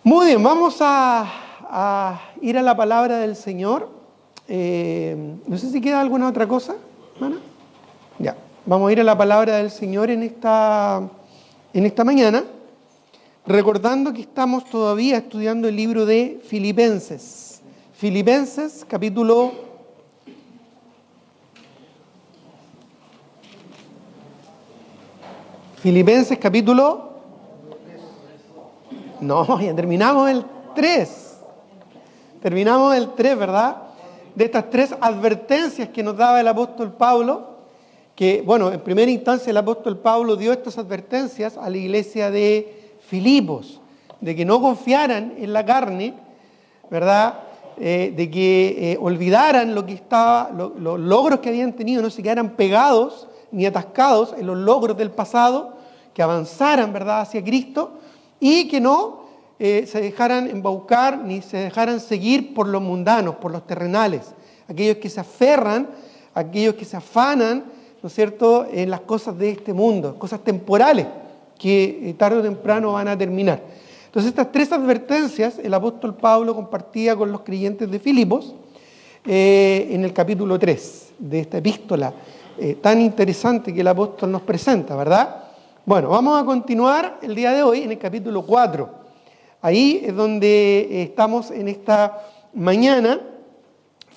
Muy bien, vamos a ir a la palabra del Señor. No sé si queda alguna otra cosa, hermana. Ya, vamos a ir a la palabra del Señor en esta mañana, recordando que estamos todavía estudiando el libro de Filipenses. Filipenses, capítulo 3. No, ya terminamos el 3. Terminamos el 3, ¿verdad? De estas 3 advertencias que nos daba el apóstol Pablo, que, bueno, en primera instancia el apóstol Pablo dio estas advertencias a la iglesia de Filipos, de que no confiaran en la carne, ¿verdad? De que olvidaran lo que estaba, los logros que habían tenido, no se quedaran pegados ni atascados en los logros del pasado, que avanzaran, ¿verdad?, hacia Cristo, y que no se dejaran embaucar ni se dejaran seguir por los mundanos, por los terrenales, aquellos que se aferran, aquellos que se afanan, ¿no es cierto?, en las cosas de este mundo, cosas temporales que tarde o temprano van a terminar. Entonces, estas 3 advertencias el apóstol Pablo compartía con los creyentes de Filipos en el capítulo 3 de esta epístola tan interesante que el apóstol nos presenta, ¿verdad? Bueno, vamos a continuar el día de hoy en el capítulo 4. Ahí es donde estamos en esta mañana,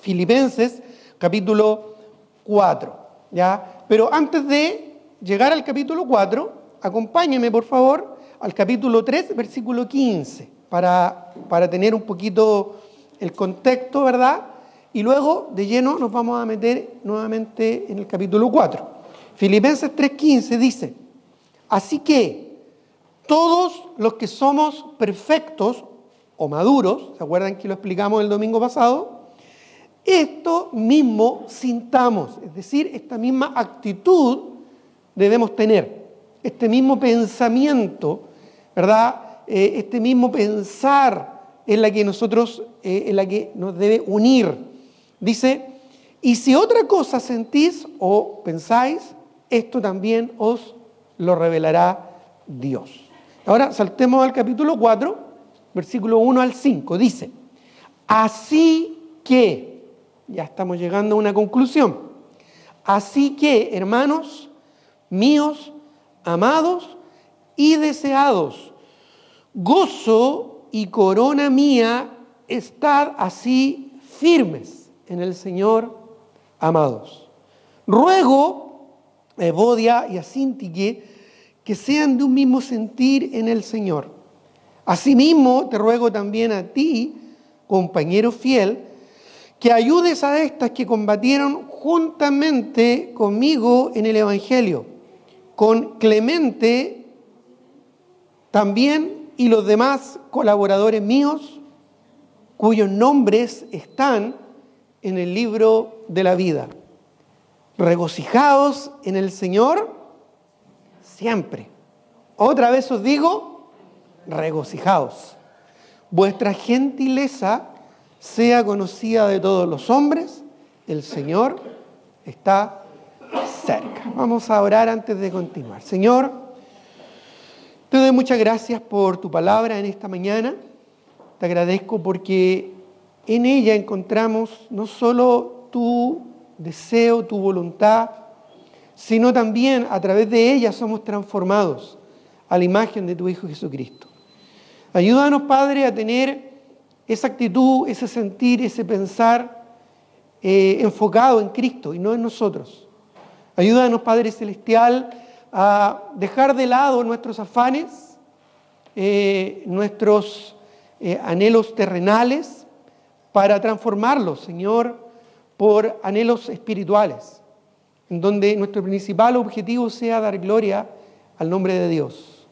Filipenses, capítulo 4, ¿ya? Pero antes de llegar al capítulo 4, acompáñeme, por favor, al capítulo 3, versículo 15, para tener un poquito el contexto, ¿verdad? Y luego, de lleno, nos vamos a meter nuevamente en el capítulo 4. Filipenses 3:15 dice: así que todos los que somos perfectos o maduros, ¿se acuerdan que lo explicamos el domingo pasado? Esto mismo sintamos, es decir, esta misma actitud debemos tener, este mismo pensamiento, ¿verdad? Este mismo pensar es la que nosotros, es la que nos debe unir. Dice: y si otra cosa sentís o pensáis, esto también os lo revelará Dios. Ahora saltemos al capítulo 4, versículo 1 al 5. Dice: así que, ya estamos llegando a una conclusión. Así que, hermanos míos, amados y deseados, gozo y corona mía, estad así firmes en el Señor, amados. Ruego a Evodia y a Síntique que sean de un mismo sentir en el Señor. Asimismo, te ruego también a ti, compañero fiel, que ayudes a estas que combatieron juntamente conmigo en el Evangelio, con Clemente también y los demás colaboradores míos, cuyos nombres están en el libro de la vida. Regocijaos en el Señor siempre. Otra vez os digo, regocijaos. Vuestra gentileza sea conocida de todos los hombres, el Señor está cerca. Vamos a orar antes de continuar. Señor, te doy muchas gracias por tu palabra en esta mañana. Te agradezco porque en ella encontramos no solo tu deseo, tu voluntad, sino también a través de ella somos transformados a la imagen de tu Hijo Jesucristo. Ayúdanos, Padre, a tener esa actitud, ese sentir, ese pensar enfocado en Cristo y no en nosotros. Ayúdanos, Padre Celestial, a dejar de lado nuestros afanes, nuestros anhelos terrenales, para transformarlos, Señor, por anhelos espirituales, en donde nuestro principal objetivo sea dar gloria al nombre de Dios,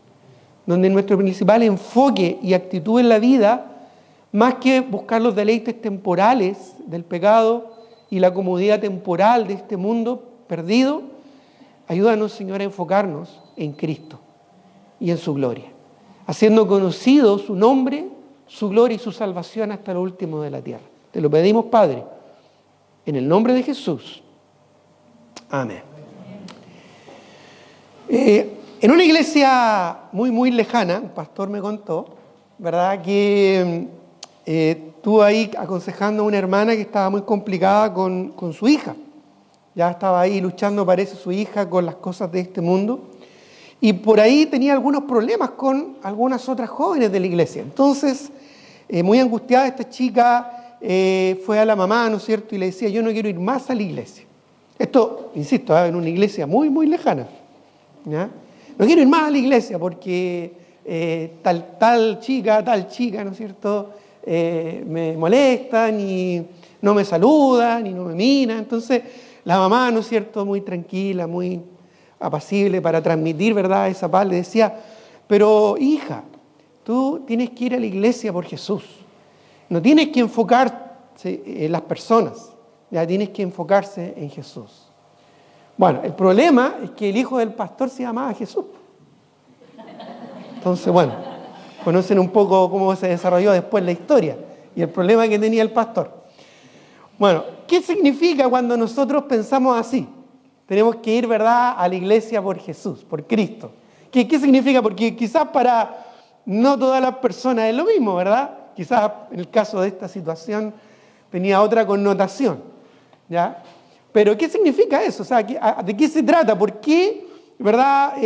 donde nuestro principal enfoque y actitud en la vida, más que buscar los deleites temporales del pecado y la comodidad temporal de este mundo perdido, ayúdanos, Señor, a enfocarnos en Cristo y en su gloria, haciendo conocido su nombre, su gloria y su salvación hasta lo último de la tierra. Te lo pedimos, Padre, en el nombre de Jesús. Amén. En una iglesia muy, muy lejana, un pastor me contó ¿verdad? Que estuvo ahí aconsejando a una hermana que estaba muy complicada con su hija. Ya estaba ahí luchando, parece, su hija con las cosas de este mundo. Y por ahí tenía algunos problemas con algunas otras jóvenes de la iglesia. Entonces, muy angustiada, esta chica fue a la mamá, ¿no es cierto? Y le decía, yo no quiero ir más a la iglesia. Esto, insisto, en una iglesia muy, muy lejana. ¿Ya? No quiero ir más a la iglesia porque tal chica, ¿no es cierto? Me molestan y no me saludan y no me miran. Entonces, la mamá, ¿no es cierto?, muy tranquila, muy apacible para transmitir, ¿verdad?, esa paz, le decía, pero hija, tú tienes que ir a la iglesia por Jesús. No tienes que enfocarse en las personas, ya tienes que enfocarse en Jesús. Bueno, el problema es que el hijo del pastor se llamaba Jesús. Entonces, bueno, conocen un poco cómo se desarrolló después la historia y el problema que tenía el pastor. Bueno, ¿qué significa cuando nosotros pensamos así? Tenemos que ir, ¿verdad?, a la iglesia por Jesús, por Cristo. ¿Qué significa? Porque quizás para no todas las personas es lo mismo, ¿verdad? Quizás en el caso de esta situación tenía otra connotación, ¿ya? Pero ¿qué significa eso? O sea, ¿de qué se trata? ¿Por qué, verdad,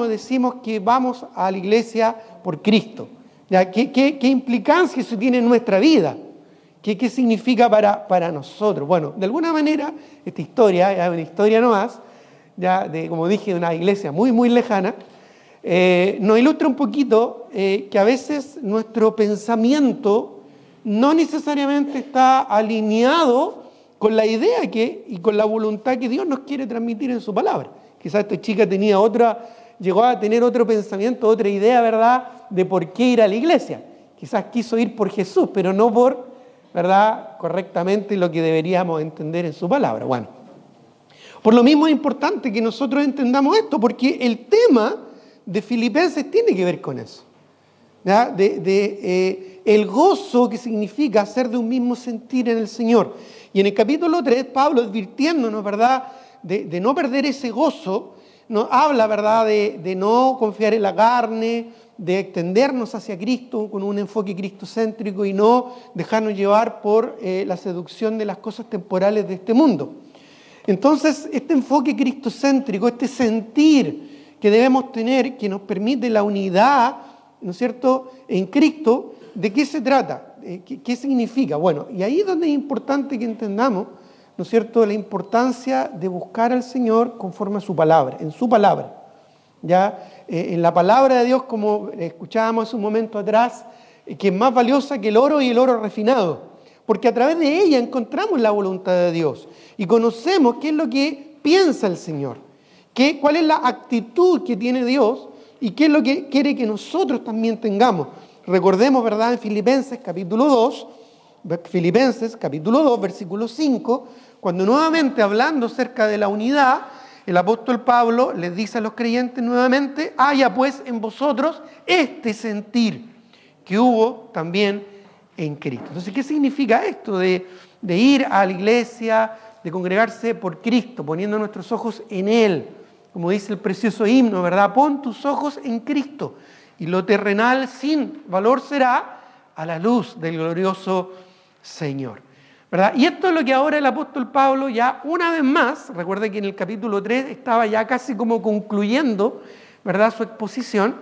decimos que vamos a la iglesia por Cristo? ¿Ya? ¿Qué implicancia eso tiene en nuestra vida? ¿Qué significa para nosotros? Bueno, de alguna manera, esta historia, es una historia nomás, ya como dije, de una iglesia muy, muy lejana, nos ilustra un poquito que a veces nuestro pensamiento no necesariamente está alineado con la idea y con la voluntad que Dios nos quiere transmitir en su palabra. Quizás esta chica llegó a tener otro pensamiento, otra idea, ¿verdad?, de por qué ir a la iglesia. Quizás quiso ir por Jesús, pero no por, ¿verdad?, correctamente lo que deberíamos entender en su palabra. Bueno, por lo mismo es importante que nosotros entendamos esto, porque el tema de Filipenses tiene que ver con eso. ¿Ya? El gozo que significa ser de un mismo sentir en el Señor. Y en el capítulo 3, Pablo, advirtiéndonos, ¿verdad?, de no perder ese gozo, nos habla, ¿verdad?, de no confiar en la carne, de extendernos hacia Cristo con un enfoque cristocéntrico y no dejarnos llevar por la seducción de las cosas temporales de este mundo. Entonces, este enfoque cristocéntrico, este sentir que debemos tener, que nos permite la unidad, ¿no es cierto?, en Cristo, ¿de qué se trata? ¿Qué significa? Bueno, y ahí es donde es importante que entendamos, ¿no es cierto?, la importancia de buscar al Señor conforme a su palabra, en su palabra. Ya en la palabra de Dios, como escuchábamos hace un momento atrás, que es más valiosa que el oro y el oro refinado, porque a través de ella encontramos la voluntad de Dios y conocemos qué es lo que piensa el Señor, cuál es la actitud que tiene Dios y qué es lo que quiere que nosotros también tengamos. Recordemos, ¿verdad?, en Filipenses capítulo 2, versículo 5, cuando nuevamente hablando acerca de la unidad, el apóstol Pablo les dice a los creyentes nuevamente, haya pues en vosotros este sentir que hubo también en Cristo. Entonces, ¿qué significa esto de ir a la iglesia, de congregarse por Cristo, poniendo nuestros ojos en Él? Como dice el precioso himno, ¿verdad? Pon tus ojos en Cristo y lo terrenal sin valor será a la luz del glorioso Señor. ¿Verdad? Y esto es lo que ahora el apóstol Pablo ya una vez más, recuerde que en el capítulo 3 estaba ya casi como concluyendo, ¿verdad?, su exposición,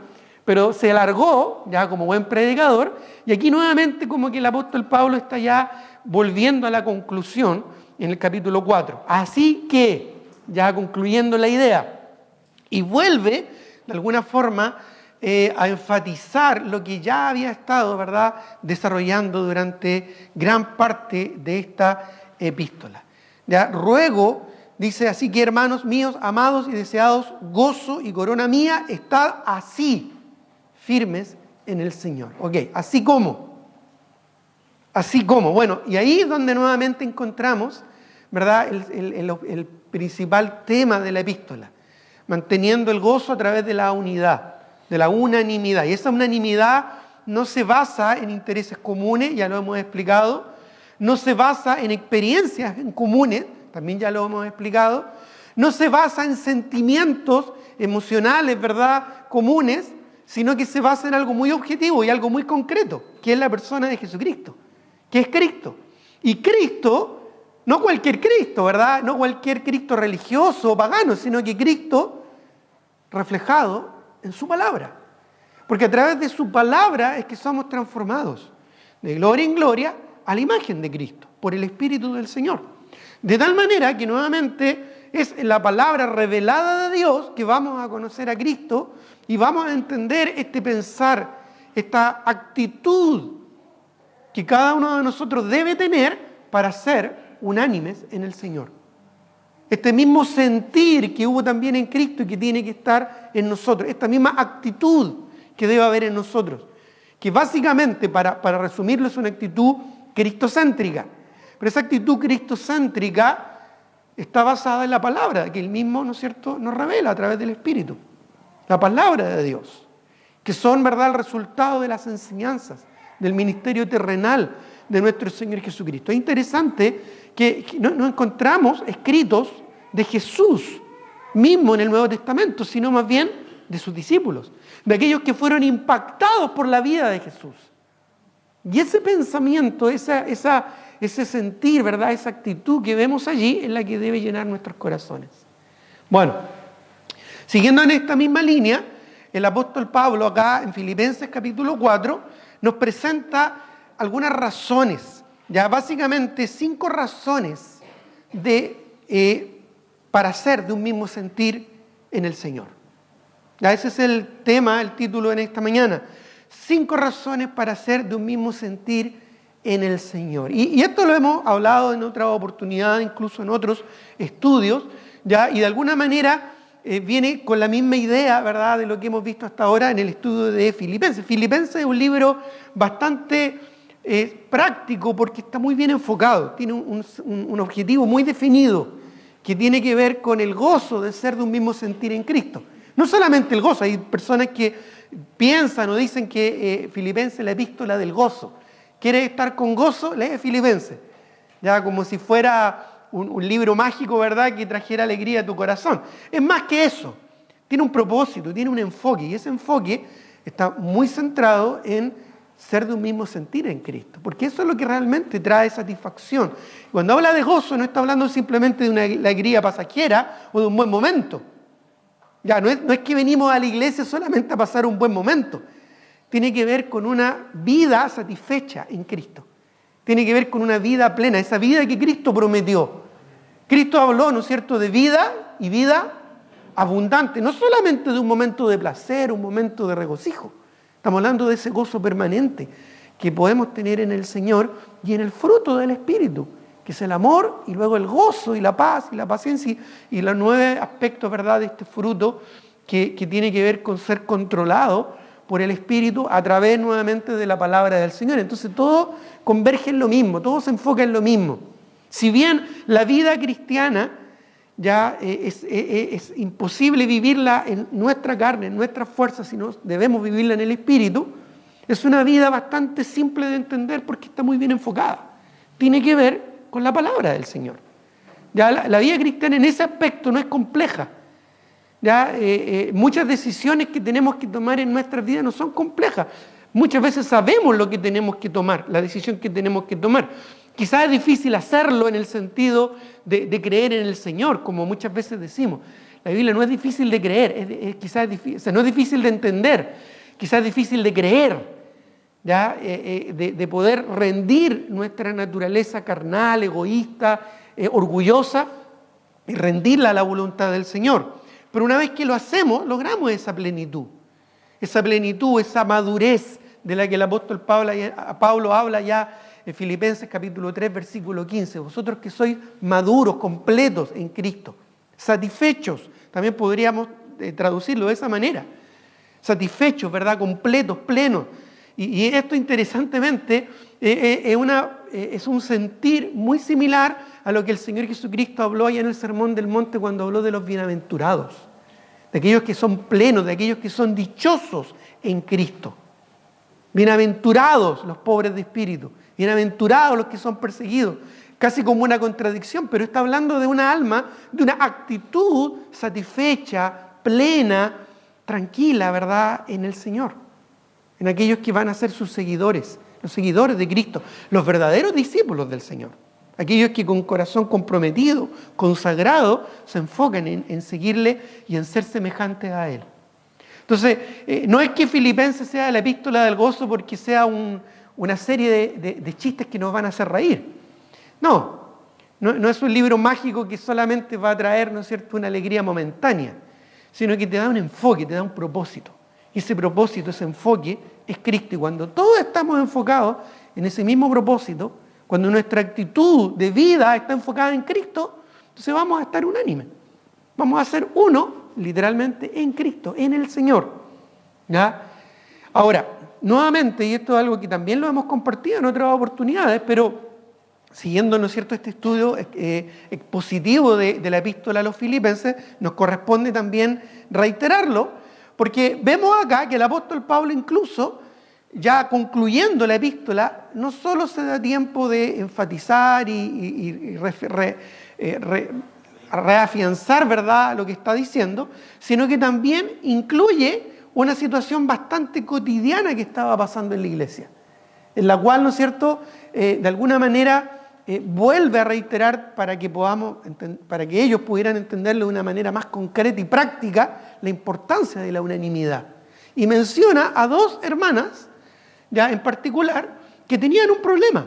pero se alargó ya como buen predicador, y aquí nuevamente como que el apóstol Pablo está ya volviendo a la conclusión en el capítulo 4. Así que, ya concluyendo la idea, y vuelve de alguna forma a enfatizar lo que ya había estado, ¿verdad?, desarrollando durante gran parte de esta epístola. Ya, ruego, dice, así que hermanos míos, amados y deseados, gozo y corona mía, estad así firmes en el Señor. Ok, así como. Bueno, y ahí es donde nuevamente encontramos, ¿verdad?, el principal tema de la epístola, manteniendo el gozo a través de la unidad, de la unanimidad. Y esa unanimidad no se basa en intereses comunes, ya lo hemos explicado, no se basa en experiencias en comunes, también ya lo hemos explicado, no se basa en sentimientos emocionales, ¿verdad?, comunes, sino que se basa en algo muy objetivo y algo muy concreto, que es la persona de Jesucristo, que es Cristo. Y Cristo, no cualquier Cristo, ¿verdad? No cualquier Cristo religioso o pagano, sino que Cristo reflejado en su palabra. Porque a través de su palabra es que somos transformados de gloria en gloria a la imagen de Cristo, por el Espíritu del Señor. De tal manera que nuevamente es la palabra revelada de Dios que vamos a conocer a Cristo y vamos a entender este pensar, esta actitud que cada uno de nosotros debe tener para ser unánimes en el Señor. Este mismo sentir que hubo también en Cristo y que tiene que estar en nosotros, esta misma actitud que debe haber en nosotros, que básicamente, para resumirlo, es una actitud cristocéntrica. Pero esa actitud cristocéntrica está basada en la palabra que Él mismo, ¿no es cierto?, nos revela a través del Espíritu. La palabra de Dios, que son, ¿verdad?, el resultado de las enseñanzas, del ministerio terrenal de nuestro Señor Jesucristo. Es interesante que no encontramos escritos de Jesús mismo en el Nuevo Testamento, sino más bien de sus discípulos, de aquellos que fueron impactados por la vida de Jesús. Y ese pensamiento, ese sentir, ¿verdad?, esa actitud que vemos allí es la que debe llenar nuestros corazones. Bueno, siguiendo en esta misma línea, el apóstol Pablo acá en Filipenses capítulo 4 nos presenta algunas razones, ya básicamente 5 razones para ser de un mismo sentir en el Señor. Ya ese es el tema, el título en esta mañana. 5 razones para ser de un mismo sentir en el Señor. Y esto lo hemos hablado en otra oportunidad, incluso en otros estudios, ¿ya? Y de alguna manera viene con la misma idea, ¿verdad?, de lo que hemos visto hasta ahora en el estudio de Filipenses. Filipenses es un libro bastante práctico porque está muy bien enfocado, tiene un objetivo muy definido que tiene que ver con el gozo de ser de un mismo sentir en Cristo. No solamente el gozo, hay personas que piensan o dicen que Filipenses es la epístola del gozo. ¿Quieres estar con gozo? Lee Filipenses. Ya como si fuera un libro mágico, ¿verdad?, que trajera alegría a tu corazón. Es más que eso. Tiene un propósito, tiene un enfoque. Y ese enfoque está muy centrado en ser de un mismo sentir en Cristo. Porque eso es lo que realmente trae satisfacción. Cuando habla de gozo, no está hablando simplemente de una alegría pasajera o de un buen momento. Ya, no es que venimos a la iglesia solamente a pasar un buen momento. Tiene que ver con una vida satisfecha en Cristo. Tiene que ver con una vida plena, esa vida que Cristo prometió. Cristo habló, ¿no es cierto?, de vida y vida abundante. No solamente de un momento de placer, un momento de regocijo. Estamos hablando de ese gozo permanente que podemos tener en el Señor y en el fruto del Espíritu, que es el amor y luego el gozo y la paz y la paciencia y los 9 aspectos, ¿verdad?, de este fruto que tiene que ver con ser controlado por el Espíritu a través nuevamente de la palabra del Señor. Entonces todo converge en lo mismo, todo se enfoca en lo mismo. Si bien la vida cristiana ya es imposible vivirla en nuestra carne, en nuestras fuerzas, sino debemos vivirla en el Espíritu, es una vida bastante simple de entender porque está muy bien enfocada. Tiene que ver con la palabra del Señor. Ya la vida cristiana en ese aspecto no es compleja. Ya muchas decisiones que tenemos que tomar en nuestras vidas no son complejas. Muchas veces sabemos lo que tenemos que tomar, la decisión que tenemos que tomar. Quizás es difícil hacerlo en el sentido de creer en el Señor, como muchas veces decimos. La Biblia no es difícil de creer, quizás difícil, o sea, no es difícil de entender, quizás es difícil de creer, ¿ya? De poder rendir nuestra naturaleza carnal, egoísta, orgullosa, y rendirla a la voluntad del Señor. Pero una vez que lo hacemos, logramos esa plenitud, esa madurez de la que el apóstol Pablo habla ya en Filipenses capítulo 3, versículo 15. Vosotros que sois maduros, completos en Cristo, satisfechos, también podríamos traducirlo de esa manera. Satisfechos, ¿verdad? Completos, plenos. Y esto interesantemente es un sentir muy similar a lo que el Señor Jesucristo habló allá en el Sermón del Monte cuando habló de los bienaventurados, de aquellos que son plenos, de aquellos que son dichosos en Cristo. Bienaventurados los pobres de espíritu, bienaventurados los que son perseguidos, casi como una contradicción, pero está hablando de una alma, de una actitud satisfecha, plena, tranquila, ¿verdad?, en el Señor, en aquellos que van a ser sus seguidores, los seguidores de Cristo, los verdaderos discípulos del Señor, aquellos que con corazón comprometido, consagrado, se enfocan en seguirle y en ser semejantes a Él. Entonces, no es que Filipenses sea la epístola del gozo porque sea una serie de chistes que nos van a hacer reír. No es un libro mágico que solamente va a traer, ¿no es cierto?, una alegría momentánea, sino que te da un enfoque, te da un propósito. Y ese propósito, ese enfoque es Cristo. Y cuando todos estamos enfocados en ese mismo propósito, cuando nuestra actitud de vida está enfocada en Cristo, entonces vamos a estar unánimes. Vamos a ser uno, literalmente, en Cristo, en el Señor. ¿Ya? Ahora, nuevamente, y esto es algo que también lo hemos compartido en otras oportunidades, pero siguiendo, ¿no es cierto?, este estudio expositivo de la epístola a los Filipenses, nos corresponde también reiterarlo, porque vemos acá que el apóstol Pablo incluso, ya concluyendo la epístola, no solo se da tiempo de enfatizar y reafianzar, ¿verdad?, lo que está diciendo, sino que también incluye una situación bastante cotidiana que estaba pasando en la iglesia, en la cual, ¿no es cierto?, de alguna manera vuelve a reiterar para que ellos pudieran entenderlo de una manera más concreta y práctica la importancia de la unanimidad. Y menciona a dos hermanas, ya en particular, que tenían un problema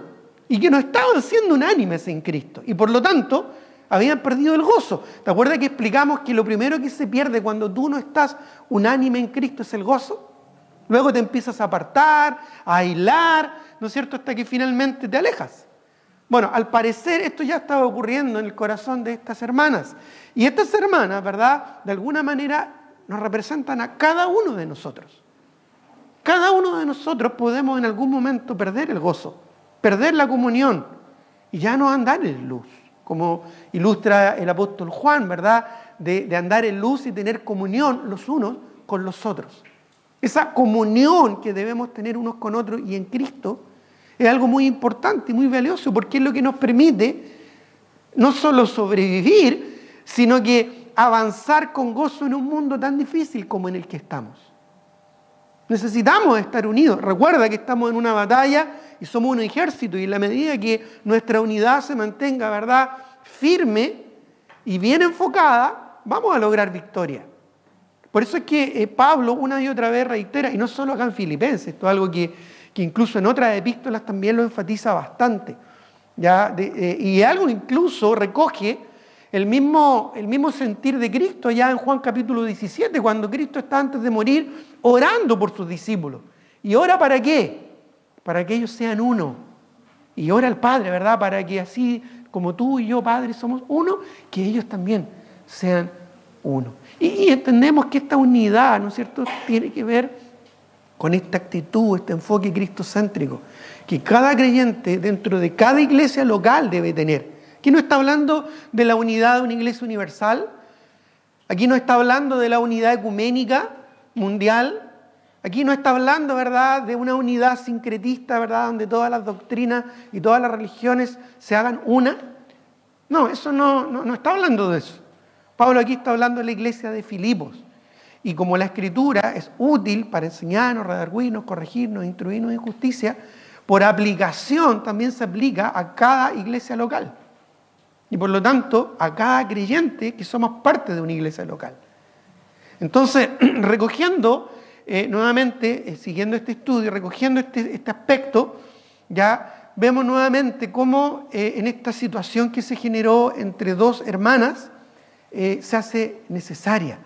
y que no estaban siendo unánimes en Cristo y por lo tanto habían perdido el gozo. ¿Te acuerdas que explicamos que lo primero que se pierde cuando tú no estás unánime en Cristo es el gozo? Luego te empiezas a apartar, a aislar, ¿no es cierto?, hasta que finalmente te alejas. Bueno, al parecer esto ya estaba ocurriendo en el corazón de estas hermanas. Y estas hermanas, ¿verdad?, de alguna manera nos representan a cada uno de nosotros. Cada uno de nosotros podemos en algún momento perder el gozo, perder la comunión y ya no andar en luz, como ilustra el apóstol Juan, ¿verdad?, de andar en luz y tener comunión los unos con los otros. Esa comunión que debemos tener unos con otros y en Cristo es algo muy importante y muy valioso porque es lo que nos permite no solo sobrevivir, sino que avanzar con gozo en un mundo tan difícil como en el que estamos. Necesitamos estar unidos. Recuerda que estamos en una batalla y somos un ejército y en la medida que nuestra unidad se mantenga, ¿verdad?, firme y bien enfocada, vamos a lograr victoria. Por eso es que Pablo una y otra vez reitera, y no solo acá en Filipenses, esto es algo que incluso en otras epístolas también lo enfatiza bastante, ¿ya? Y algo incluso recoge el mismo sentir de Cristo ya en Juan capítulo 17, cuando Cristo está antes de morir orando por sus discípulos. ¿Y ora para qué? Para que ellos sean uno. Y ora al Padre, ¿verdad?, para que así como tú y yo, Padre, somos uno, que ellos también sean uno. Y entendemos que esta unidad, ¿no es cierto?, tiene que ver con esta actitud, este enfoque cristocéntrico, que cada creyente dentro de cada iglesia local debe tener. Aquí no está hablando de la unidad de una iglesia universal, aquí no está hablando de la unidad ecuménica mundial, aquí no está hablando, ¿verdad?, de una unidad sincretista, ¿verdad?, donde todas las doctrinas y todas las religiones se hagan una. No, eso no está hablando de eso. Pablo aquí está hablando de la iglesia de Filipos. Y como la Escritura es útil para enseñarnos, redarguirnos, corregirnos, instruirnos en justicia, por aplicación también se aplica a cada iglesia local. Y por lo tanto, a cada creyente que somos parte de una iglesia local. Entonces, recogiendo nuevamente, siguiendo este estudio, recogiendo este aspecto, ya vemos nuevamente cómo en esta situación que se generó entre dos hermanas, se hace necesaria,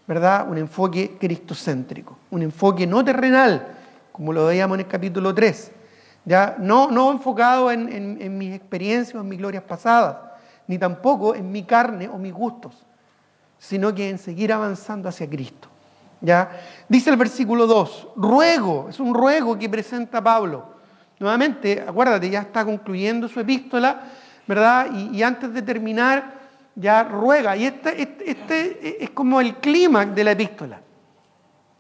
¿verdad?, un enfoque cristocéntrico, un enfoque no terrenal, como lo veíamos en el capítulo 3, ¿ya? No enfocado en mis experiencias o en mis glorias pasadas, ni tampoco en mi carne o mis gustos, sino que en seguir avanzando hacia Cristo, ¿ya? Dice el versículo 2, ruego, es un ruego que presenta Pablo. Nuevamente, acuérdate, ya está concluyendo su epístola, ¿verdad? Y antes de terminar, ya ruega, y este es como el clímax de la epístola.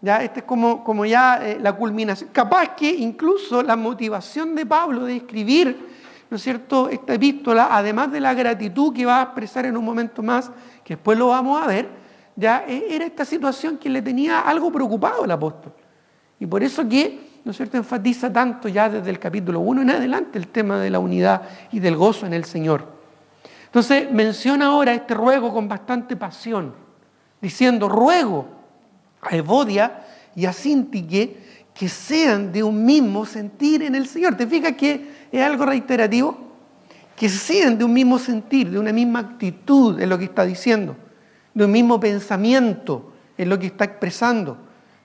Ya, este es como ya la culminación. Capaz que incluso la motivación de Pablo de escribir, ¿no es cierto?, esta epístola, además de la gratitud que va a expresar en un momento más, que después lo vamos a ver, ya era esta situación que le tenía algo preocupado al apóstol. Y por eso que, ¿no es cierto?, enfatiza tanto ya desde el capítulo 1 en adelante el tema de la unidad y del gozo en el Señor. Entonces menciona ahora este ruego con bastante pasión, diciendo: ruego a Evodia y a Síntique que sean de un mismo sentir en el Señor. ¿Te fijas que es algo reiterativo? Que sean de un mismo sentir, de una misma actitud en lo que está diciendo, de un mismo pensamiento en lo que está expresando.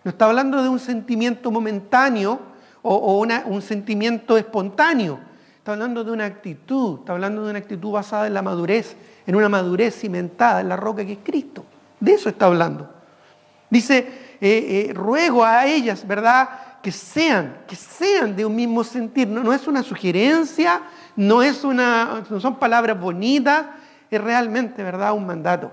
No está hablando de un sentimiento momentáneo o un sentimiento espontáneo. Está hablando de una actitud, está hablando de una actitud basada en la madurez, en una madurez cimentada en la roca que es Cristo. De eso está hablando. Dice, ruego a ellas, ¿verdad?, que sean de un mismo sentir. No es una sugerencia, no son palabras bonitas, es realmente, ¿verdad?, un mandato.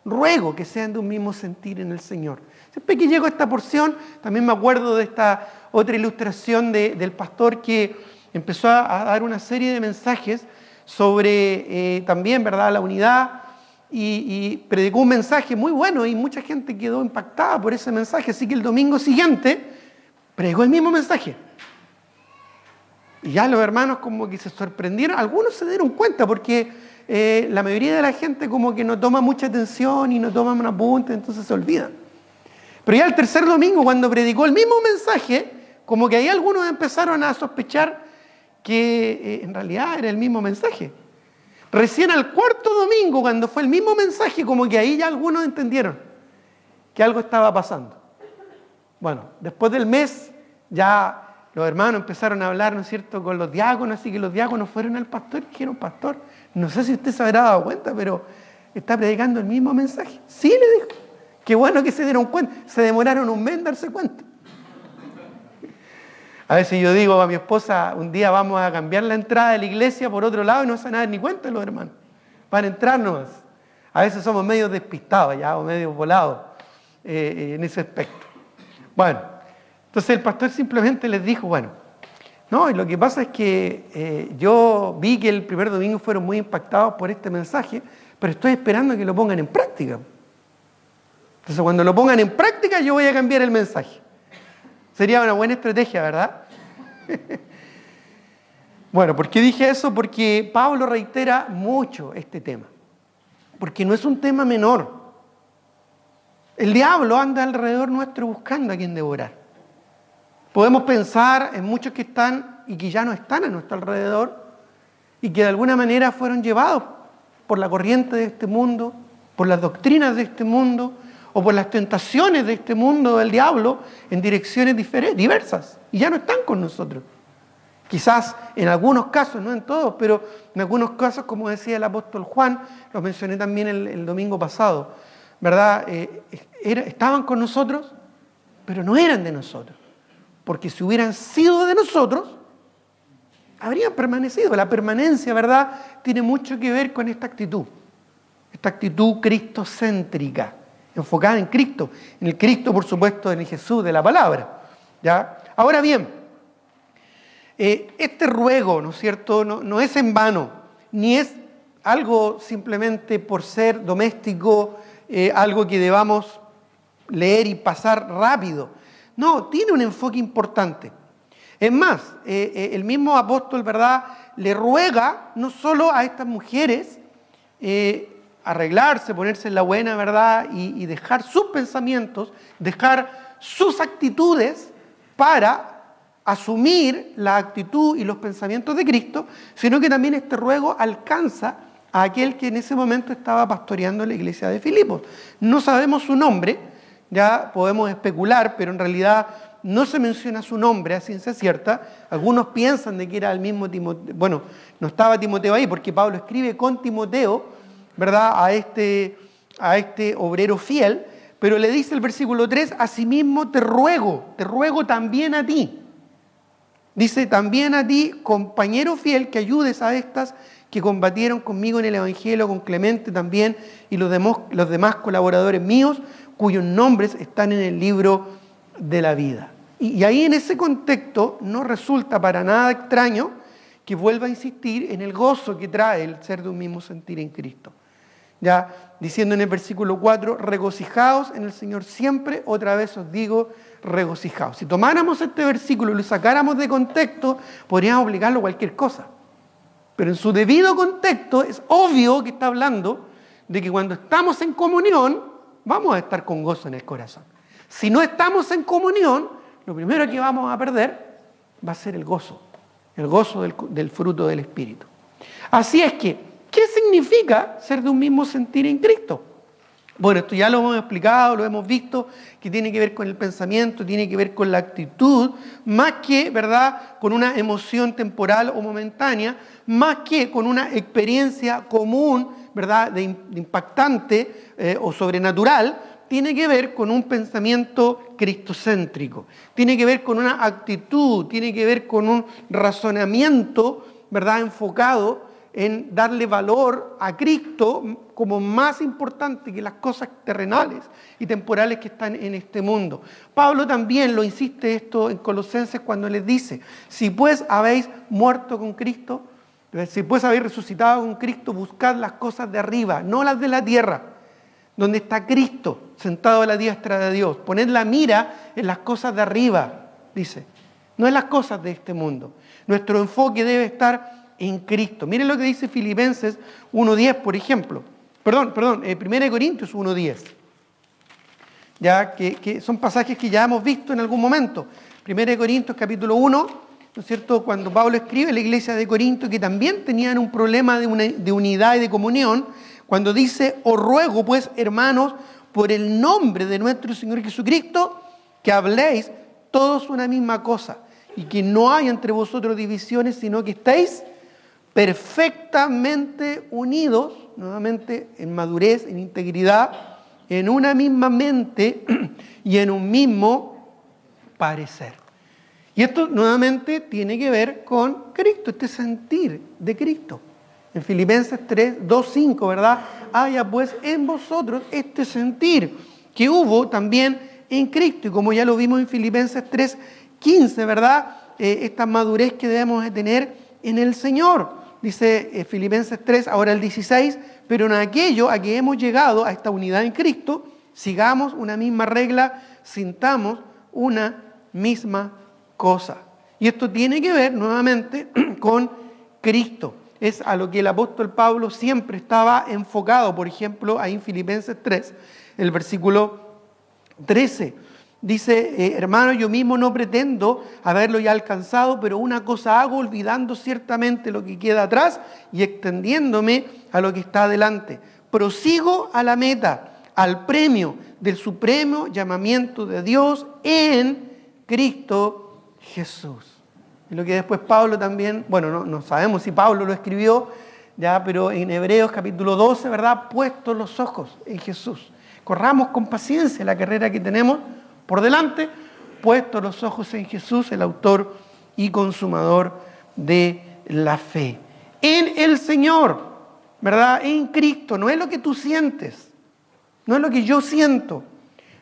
Ruego que sean de un mismo sentir en el Señor. Siempre que llego a esta porción, también me acuerdo de esta otra ilustración del pastor que empezó a dar una serie de mensajes sobre también, ¿verdad?, la unidad, y predicó un mensaje muy bueno y mucha gente quedó impactada por ese mensaje. Así que el domingo siguiente predicó el mismo mensaje. Y ya los hermanos como que se sorprendieron, algunos se dieron cuenta porque la mayoría de la gente como que no toma mucha atención y no toma un apunte, entonces se olvidan. Pero ya el tercer domingo, cuando predicó el mismo mensaje, como que ahí algunos empezaron a sospechar que en realidad era el mismo mensaje. Recién al cuarto domingo, cuando fue el mismo mensaje, como que ahí ya algunos entendieron que algo estaba pasando. Bueno, después del mes, ya los hermanos empezaron a hablar, ¿no es cierto?, con los diáconos, así que los diáconos fueron al pastor y dijeron: pastor, no sé si usted se habrá dado cuenta, pero está predicando el mismo mensaje. Sí, le dijo. Qué bueno que se dieron cuenta. Se demoraron un mes en darse cuenta. A veces yo digo a mi esposa: un día vamos a cambiar la entrada de la iglesia por otro lado y no se van a dar ni cuenta los hermanos. Van a entrar nomás. A veces somos medio despistados ya, o medio volados en ese aspecto. Bueno, entonces el pastor simplemente les dijo: bueno, no, y lo que pasa es que yo vi que el primer domingo fueron muy impactados por este mensaje, pero estoy esperando que lo pongan en práctica. Entonces cuando lo pongan en práctica yo voy a cambiar el mensaje. Sería una buena estrategia, ¿verdad? Bueno, ¿por qué dije eso? Porque Pablo reitera mucho este tema. Porque no es un tema menor. El diablo anda alrededor nuestro buscando a quien devorar. Podemos pensar en muchos que están y que ya no están a nuestro alrededor y que de alguna manera fueron llevados por la corriente de este mundo, por las doctrinas de este mundo o por las tentaciones de este mundo del diablo en direcciones diversas y ya no están con nosotros. Quizás en algunos casos, no en todos, pero en algunos casos, como decía el apóstol Juan, lo mencioné también el domingo pasado, ¿verdad? Estaban con nosotros, pero no eran de nosotros. Porque si hubieran sido de nosotros, habrían permanecido. La permanencia, ¿verdad?, tiene mucho que ver con esta actitud cristocéntrica, enfocada en Cristo, en el Cristo, por supuesto, en el Jesús de la palabra. ¿Ya? Ahora bien, este ruego, ¿no es cierto?, no es en vano, ni es algo simplemente por ser doméstico, algo que debamos leer y pasar rápido. No, tiene un enfoque importante. Es más, el mismo apóstol, ¿verdad?, le ruega no solo a estas mujeres arreglarse, ponerse en la buena, ¿verdad?, y dejar sus pensamientos, dejar sus actitudes para asumir la actitud y los pensamientos de Cristo, sino que también este ruego alcanza a aquel que en ese momento estaba pastoreando la iglesia de Filipos. No sabemos su nombre, ya podemos especular, pero en realidad no se menciona su nombre a ciencia cierta. Algunos piensan de que era el mismo Timoteo. Bueno, no estaba Timoteo ahí porque Pablo escribe con Timoteo, ¿verdad?, a este obrero fiel, pero le dice el versículo 3, asimismo te ruego también a ti. Dice, también a ti, compañero fiel, que ayudes a estas que combatieron conmigo en el Evangelio, con Clemente también, y los demás colaboradores míos, cuyos nombres están en el libro de la vida. Y ahí en ese contexto no resulta para nada extraño que vuelva a insistir en el gozo que trae el ser de un mismo sentir en Cristo. Ya diciendo en el versículo 4, regocijaos en el Señor siempre, otra vez os digo, regocijaos. Si tomáramos este versículo y lo sacáramos de contexto, podríamos aplicarlo a cualquier cosa. Pero en su debido contexto es obvio que está hablando de que cuando estamos en comunión, vamos a estar con gozo en el corazón. Si no estamos en comunión, lo primero que vamos a perder va a ser el gozo del fruto del Espíritu. Así es que, ¿qué significa ser de un mismo sentir en Cristo? Bueno, esto ya lo hemos explicado, lo hemos visto, que tiene que ver con el pensamiento, tiene que ver con la actitud, más que, ¿verdad?, con una emoción temporal o momentánea, más que con una experiencia común, ¿verdad?, de impactante o sobrenatural, tiene que ver con un pensamiento cristocéntrico, tiene que ver con una actitud, tiene que ver con un razonamiento, ¿verdad?, enfocado en darle valor a Cristo como más importante que las cosas terrenales y temporales que están en este mundo. Pablo también lo insiste esto en Colosenses cuando les dice, si pues habéis muerto con Cristo, si pues habéis resucitado con Cristo, buscad las cosas de arriba, no las de la tierra, donde está Cristo sentado a la diestra de Dios. Poned la mira en las cosas de arriba, dice, no en las cosas de este mundo. Nuestro enfoque debe estar en Cristo. Miren lo que dice Filipenses 1:10, por ejemplo. 1 Corintios 1:10. Ya que son pasajes que ya hemos visto en algún momento. 1 Corintios capítulo 1, ¿no es cierto? Cuando Pablo escribe a la iglesia de Corinto, que también tenían un problema de unidad y de comunión, cuando dice, os ruego pues, hermanos, por el nombre de nuestro Señor Jesucristo, que habléis todos una misma cosa, y que no hay entre vosotros divisiones, sino que estéis perfectamente unidos, nuevamente en madurez, en integridad, en una misma mente y en un mismo parecer. Y esto nuevamente tiene que ver con Cristo, este sentir de Cristo. En Filipenses 2:5, ¿verdad? Haya pues en vosotros este sentir que hubo también en Cristo. Y como ya lo vimos en Filipenses 3:15, ¿verdad? Esta madurez que debemos de tener en el Señor. Dice Filipenses 3, ahora el 16, pero en aquello a que hemos llegado a esta unidad en Cristo, sigamos una misma regla, sintamos una misma cosa. Y esto tiene que ver nuevamente con Cristo. Es a lo que el apóstol Pablo siempre estaba enfocado. Por ejemplo, ahí en Filipenses 3, el versículo 13. Dice, hermano, yo mismo no pretendo haberlo ya alcanzado, pero una cosa hago, olvidando ciertamente lo que queda atrás y extendiéndome a lo que está adelante. Prosigo a la meta, al premio del supremo llamamiento de Dios en Cristo Jesús. Y lo que después Pablo también, bueno, no sabemos si Pablo lo escribió, ya, pero en Hebreos capítulo 12, ¿verdad? Puestos los ojos en Jesús. Corramos con paciencia la carrera que tenemos por delante, puestos los ojos en Jesús, el autor y consumador de la fe. En el Señor, ¿verdad? En Cristo, no es lo que tú sientes, no es lo que yo siento,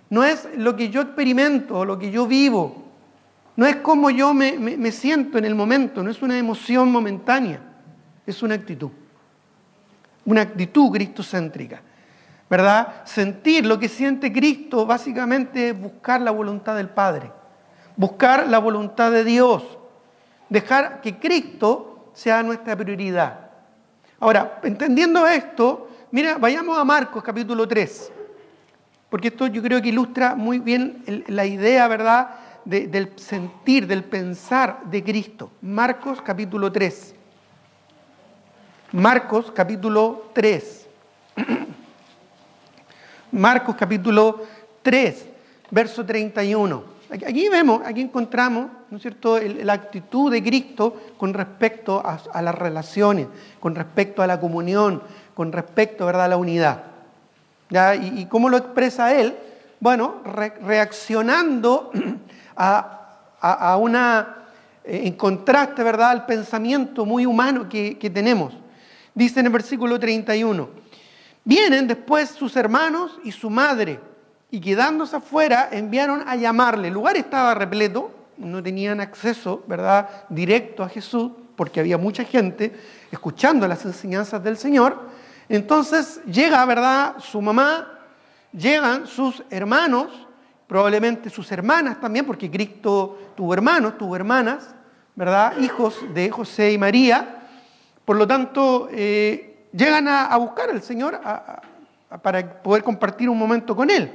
no es lo que yo experimento o lo que yo vivo, no es como yo me siento en el momento, no es una emoción momentánea, es una actitud cristocéntrica. ¿Verdad? Sentir lo que siente Cristo básicamente es buscar la voluntad del Padre, buscar la voluntad de Dios, dejar que Cristo sea nuestra prioridad. Ahora, entendiendo esto, mira, vayamos a Marcos capítulo 3, porque esto yo creo que ilustra muy bien la idea, ¿verdad?, del sentir, del pensar de Cristo. Marcos capítulo 3. Marcos capítulo 3. Marcos capítulo 3, verso 31. Aquí encontramos, ¿no es cierto?, la actitud de Cristo con respecto a las relaciones, con respecto a la comunión, con respecto, ¿verdad?, a la unidad. ¿Ya? ¿Y cómo lo expresa Él? Bueno, reaccionando a una, en contraste, ¿verdad?, al pensamiento muy humano que tenemos. Dice en el versículo 31, vienen después sus hermanos y su madre, y quedándose afuera, enviaron a llamarle. El lugar estaba repleto, no tenían acceso, ¿verdad?, directo a Jesús, porque había mucha gente escuchando las enseñanzas del Señor. Entonces llega, ¿verdad?, su mamá, llegan sus hermanos, probablemente sus hermanas también, porque Cristo tuvo hermanos, tuvo hermanas, ¿verdad?, hijos de José y María. Por lo tanto, llegan a buscar al Señor para poder compartir un momento con Él.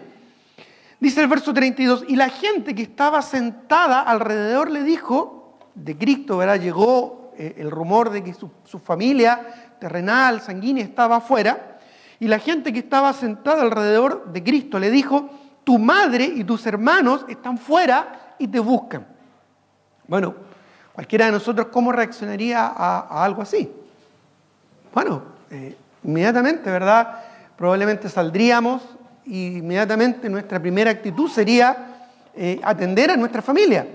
Dice el verso 32, y la gente que estaba sentada alrededor le dijo, de Cristo, ¿verdad?, llegó el rumor de que su familia terrenal, sanguínea, estaba afuera, y la gente que estaba sentada alrededor de Cristo le dijo, tu madre y tus hermanos están fuera y te buscan. Bueno, cualquiera de nosotros, ¿cómo reaccionaría a algo así? Bueno, inmediatamente, ¿verdad?, probablemente saldríamos y inmediatamente nuestra primera actitud sería atender a nuestra familia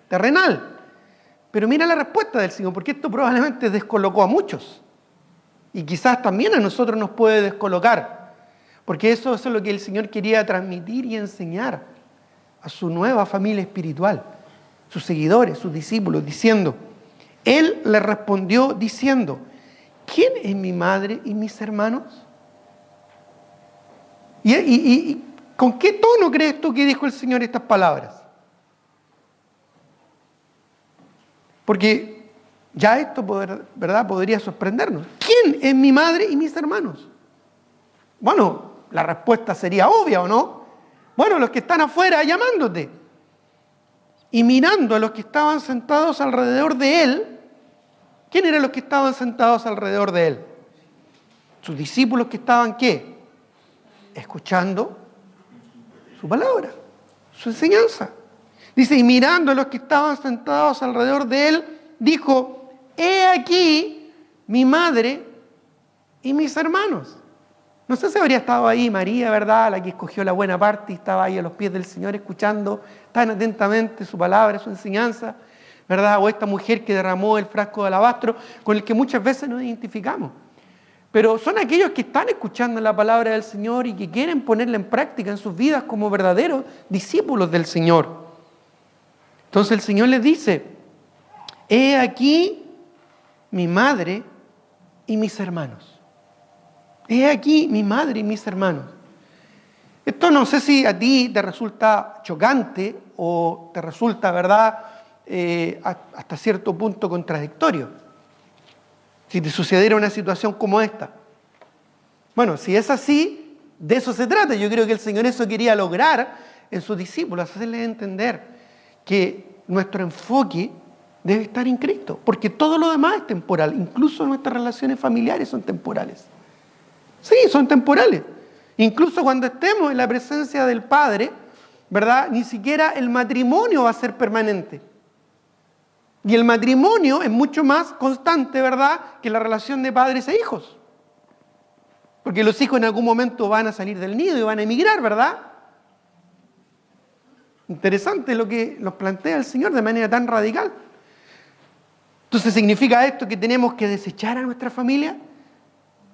terrenal. Pero mira la respuesta del Señor, porque esto probablemente descolocó a muchos. Y quizás también a nosotros nos puede descolocar, porque eso es lo que el Señor quería transmitir y enseñar a su nueva familia espiritual, sus seguidores, sus discípulos, diciendo, Él le respondió diciendo, ¿quién es mi madre y mis hermanos? ¿Y con qué tono crees tú que dijo el Señor estas palabras? Porque ya esto, ¿verdad?, podría sorprendernos. ¿Quién es mi madre y mis hermanos? Bueno, la respuesta sería obvia, ¿o no? Bueno, los que están afuera llamándote. Y mirando a los que estaban sentados alrededor de Él, ¿quién eran los que estaban sentados alrededor de Él? Sus discípulos que estaban, ¿qué? Escuchando su palabra, su enseñanza. Dice, y mirando a los que estaban sentados alrededor de Él, dijo, he aquí mi madre y mis hermanos. No sé si habría estado ahí María, ¿verdad?, la que escogió la buena parte y estaba ahí a los pies del Señor escuchando tan atentamente su palabra, su enseñanza, ¿verdad? O esta mujer que derramó el frasco de alabastro, con el que muchas veces nos identificamos. Pero son aquellos que están escuchando la palabra del Señor y que quieren ponerla en práctica en sus vidas como verdaderos discípulos del Señor. Entonces el Señor les dice, he aquí mi madre y mis hermanos. He aquí mi madre y mis hermanos. Esto no sé si a ti te resulta chocante o te resulta, ¿verdad?, hasta cierto punto contradictorio. Si te sucediera una situación como esta. Bueno, si es así, de eso se trata. Yo creo que el Señor eso quería lograr en sus discípulos, hacerles entender que nuestro enfoque debe estar en Cristo, porque todo lo demás es temporal, incluso nuestras relaciones familiares son temporales. Sí, son temporales. Incluso cuando estemos en la presencia del Padre, ¿verdad?, ni siquiera el matrimonio va a ser permanente. Y el matrimonio es mucho más constante, ¿verdad?, que la relación de padres e hijos. Porque los hijos en algún momento van a salir del nido y van a emigrar, ¿verdad? Interesante lo que nos plantea el Señor de manera tan radical. Entonces, ¿significa esto que tenemos que desechar a nuestra familia?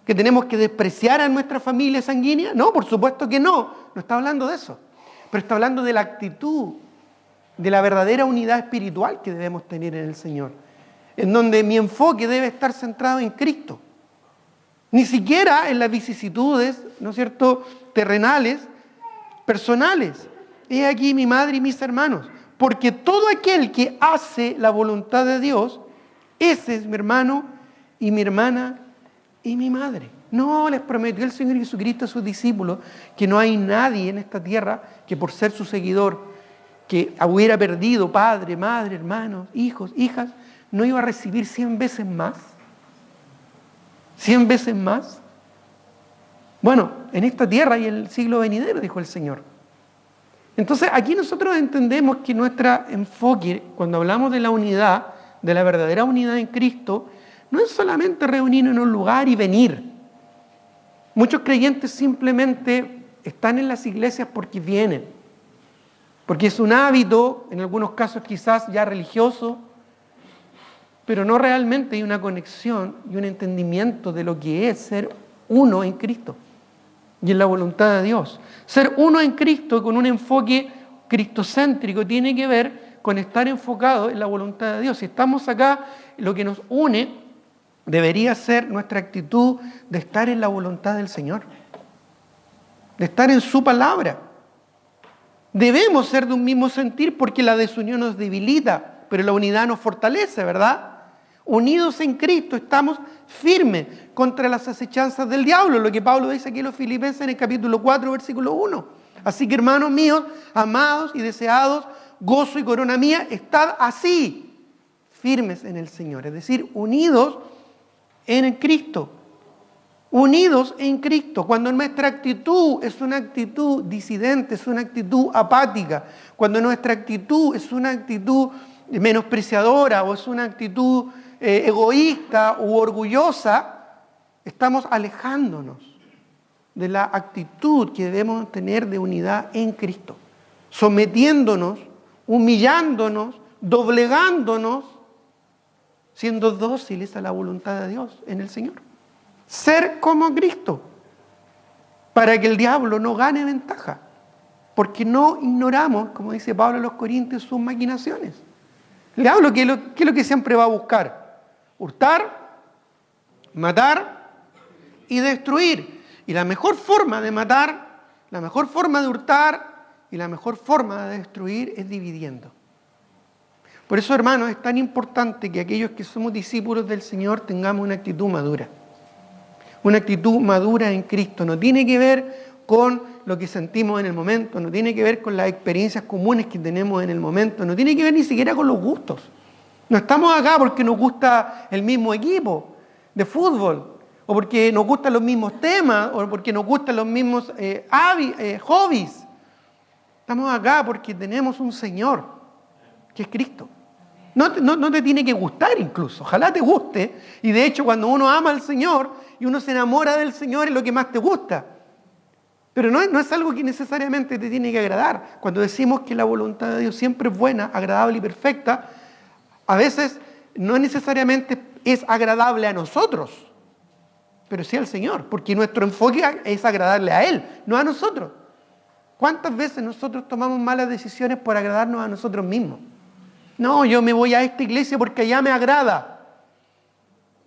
¿Que tenemos que despreciar a nuestra familia sanguínea? No, por supuesto que no. No está hablando de eso. Pero está hablando de la actitud, de la verdadera unidad espiritual que debemos tener en el Señor, en donde mi enfoque debe estar centrado en Cristo, ni siquiera en las vicisitudes, ¿no es cierto?, terrenales, personales. He aquí mi madre y mis hermanos, porque todo aquel que hace la voluntad de Dios, ese es mi hermano y mi hermana y mi madre. No, les prometió el Señor Jesucristo a sus discípulos que no hay nadie en esta tierra que por ser su seguidor, que hubiera perdido padre, madre, hermanos, hijos, hijas, no iba a recibir 100 veces más. 100 veces más. Bueno, en esta tierra y en el siglo venidero, dijo el Señor. Entonces, aquí nosotros entendemos que nuestro enfoque, cuando hablamos de la unidad, de la verdadera unidad en Cristo, no es solamente reunirnos en un lugar y venir. Muchos creyentes simplemente están en las iglesias porque vienen, porque es un hábito, en algunos casos quizás ya religioso, pero no realmente hay una conexión y un entendimiento de lo que es ser uno en Cristo y en la voluntad de Dios. Ser uno en Cristo con un enfoque cristocéntrico tiene que ver con estar enfocado en la voluntad de Dios. Si estamos acá, lo que nos une debería ser nuestra actitud de estar en la voluntad del Señor, de estar en su palabra. Debemos ser de un mismo sentir porque la desunión nos debilita, pero la unidad nos fortalece, ¿verdad? Unidos en Cristo estamos firmes contra las acechanzas del diablo, lo que Pablo dice aquí en los Filipenses en el capítulo 4, versículo 1. Así que, hermanos míos, amados y deseados, gozo y corona mía, estad así, firmes en el Señor, es decir, unidos en Cristo. Unidos en Cristo. Cuando nuestra actitud es una actitud disidente, es una actitud apática, cuando nuestra actitud es una actitud menospreciadora o es una actitud egoísta u orgullosa, estamos alejándonos de la actitud que debemos tener de unidad en Cristo, sometiéndonos, humillándonos, doblegándonos, siendo dóciles a la voluntad de Dios en el Señor. Ser como Cristo, para que el diablo no gane ventaja, porque no ignoramos, como dice Pablo a los Corintios, sus maquinaciones. El diablo, ¿qué es lo que siempre va a buscar? Hurtar, matar y destruir. Y la mejor forma de matar, la mejor forma de hurtar y la mejor forma de destruir es dividiendo. Por eso, hermanos, es tan importante que aquellos que somos discípulos del Señor tengamos una actitud madura. Una actitud madura en Cristo. No tiene que ver con lo que sentimos en el momento, no tiene que ver con las experiencias comunes que tenemos en el momento, no tiene que ver ni siquiera con los gustos. No estamos acá porque nos gusta el mismo equipo de fútbol, o porque nos gustan los mismos temas, o porque nos gustan los mismos hobbies. Estamos acá porque tenemos un Señor, que es Cristo. No te tiene que gustar incluso, ojalá te guste. Y de hecho, cuando uno ama al Señor y uno se enamora del Señor, es lo que más te gusta. Pero no es algo que necesariamente te tiene que agradar. Cuando decimos que la voluntad de Dios siempre es buena, agradable y perfecta, a veces no necesariamente es agradable a nosotros, pero sí al Señor, porque nuestro enfoque es agradarle a Él, no a nosotros. ¿Cuántas veces nosotros tomamos malas decisiones por agradarnos a nosotros mismos? No, yo me voy a esta iglesia porque allá me agrada.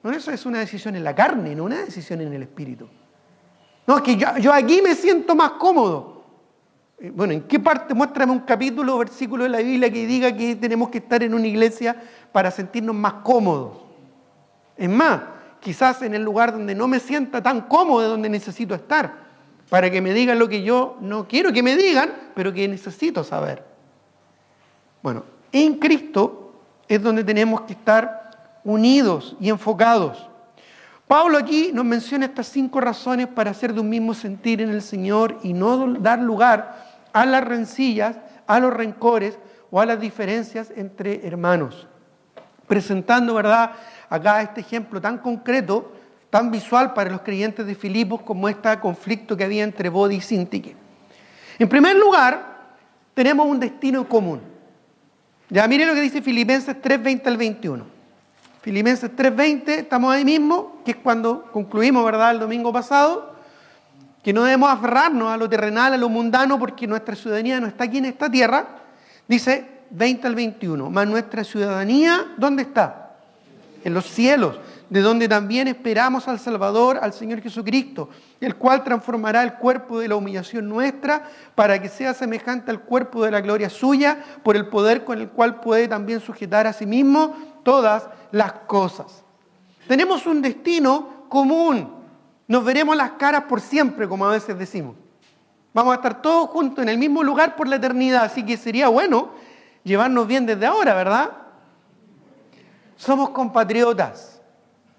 No, eso es una decisión en la carne, no una decisión en el espíritu. No, es que yo aquí me siento más cómodo. Bueno, ¿en qué parte? Muéstrame un capítulo o versículo de la Biblia que diga que tenemos que estar en una iglesia para sentirnos más cómodos. Es más, quizás en el lugar donde no me sienta tan cómodo, donde necesito estar, para que me digan lo que yo no quiero que me digan, pero que necesito saber. Bueno, en Cristo es donde tenemos que estar unidos y enfocados. Pablo aquí nos menciona estas 5 razones para ser de un mismo sentir en el Señor y no dar lugar a las rencillas, a los rencores o a las diferencias entre hermanos. Presentando, ¿verdad?, acá este ejemplo tan concreto, tan visual para los creyentes de Filipos como este conflicto que había entre Bodi y Síntique. En primer lugar, tenemos un destino común. Ya miren lo que dice Filipenses 3:20 al 21. Filipenses 3:20, estamos ahí mismo, que es cuando concluimos, ¿verdad?, el domingo pasado, que no debemos aferrarnos a lo terrenal, a lo mundano, porque nuestra ciudadanía no está aquí en esta tierra. Dice 20 al 21, mas nuestra ciudadanía, ¿dónde está? En los cielos, de donde también esperamos al Salvador, al Señor Jesucristo, el cual transformará el cuerpo de la humillación nuestra para que sea semejante al cuerpo de la gloria suya, por el poder con el cual puede también sujetar a sí mismo todas las cosas. Tenemos un destino común. Nos veremos las caras por siempre, como a veces decimos. Vamos a estar todos juntos en el mismo lugar por la eternidad, así que sería bueno llevarnos bien desde ahora, ¿verdad? Somos compatriotas.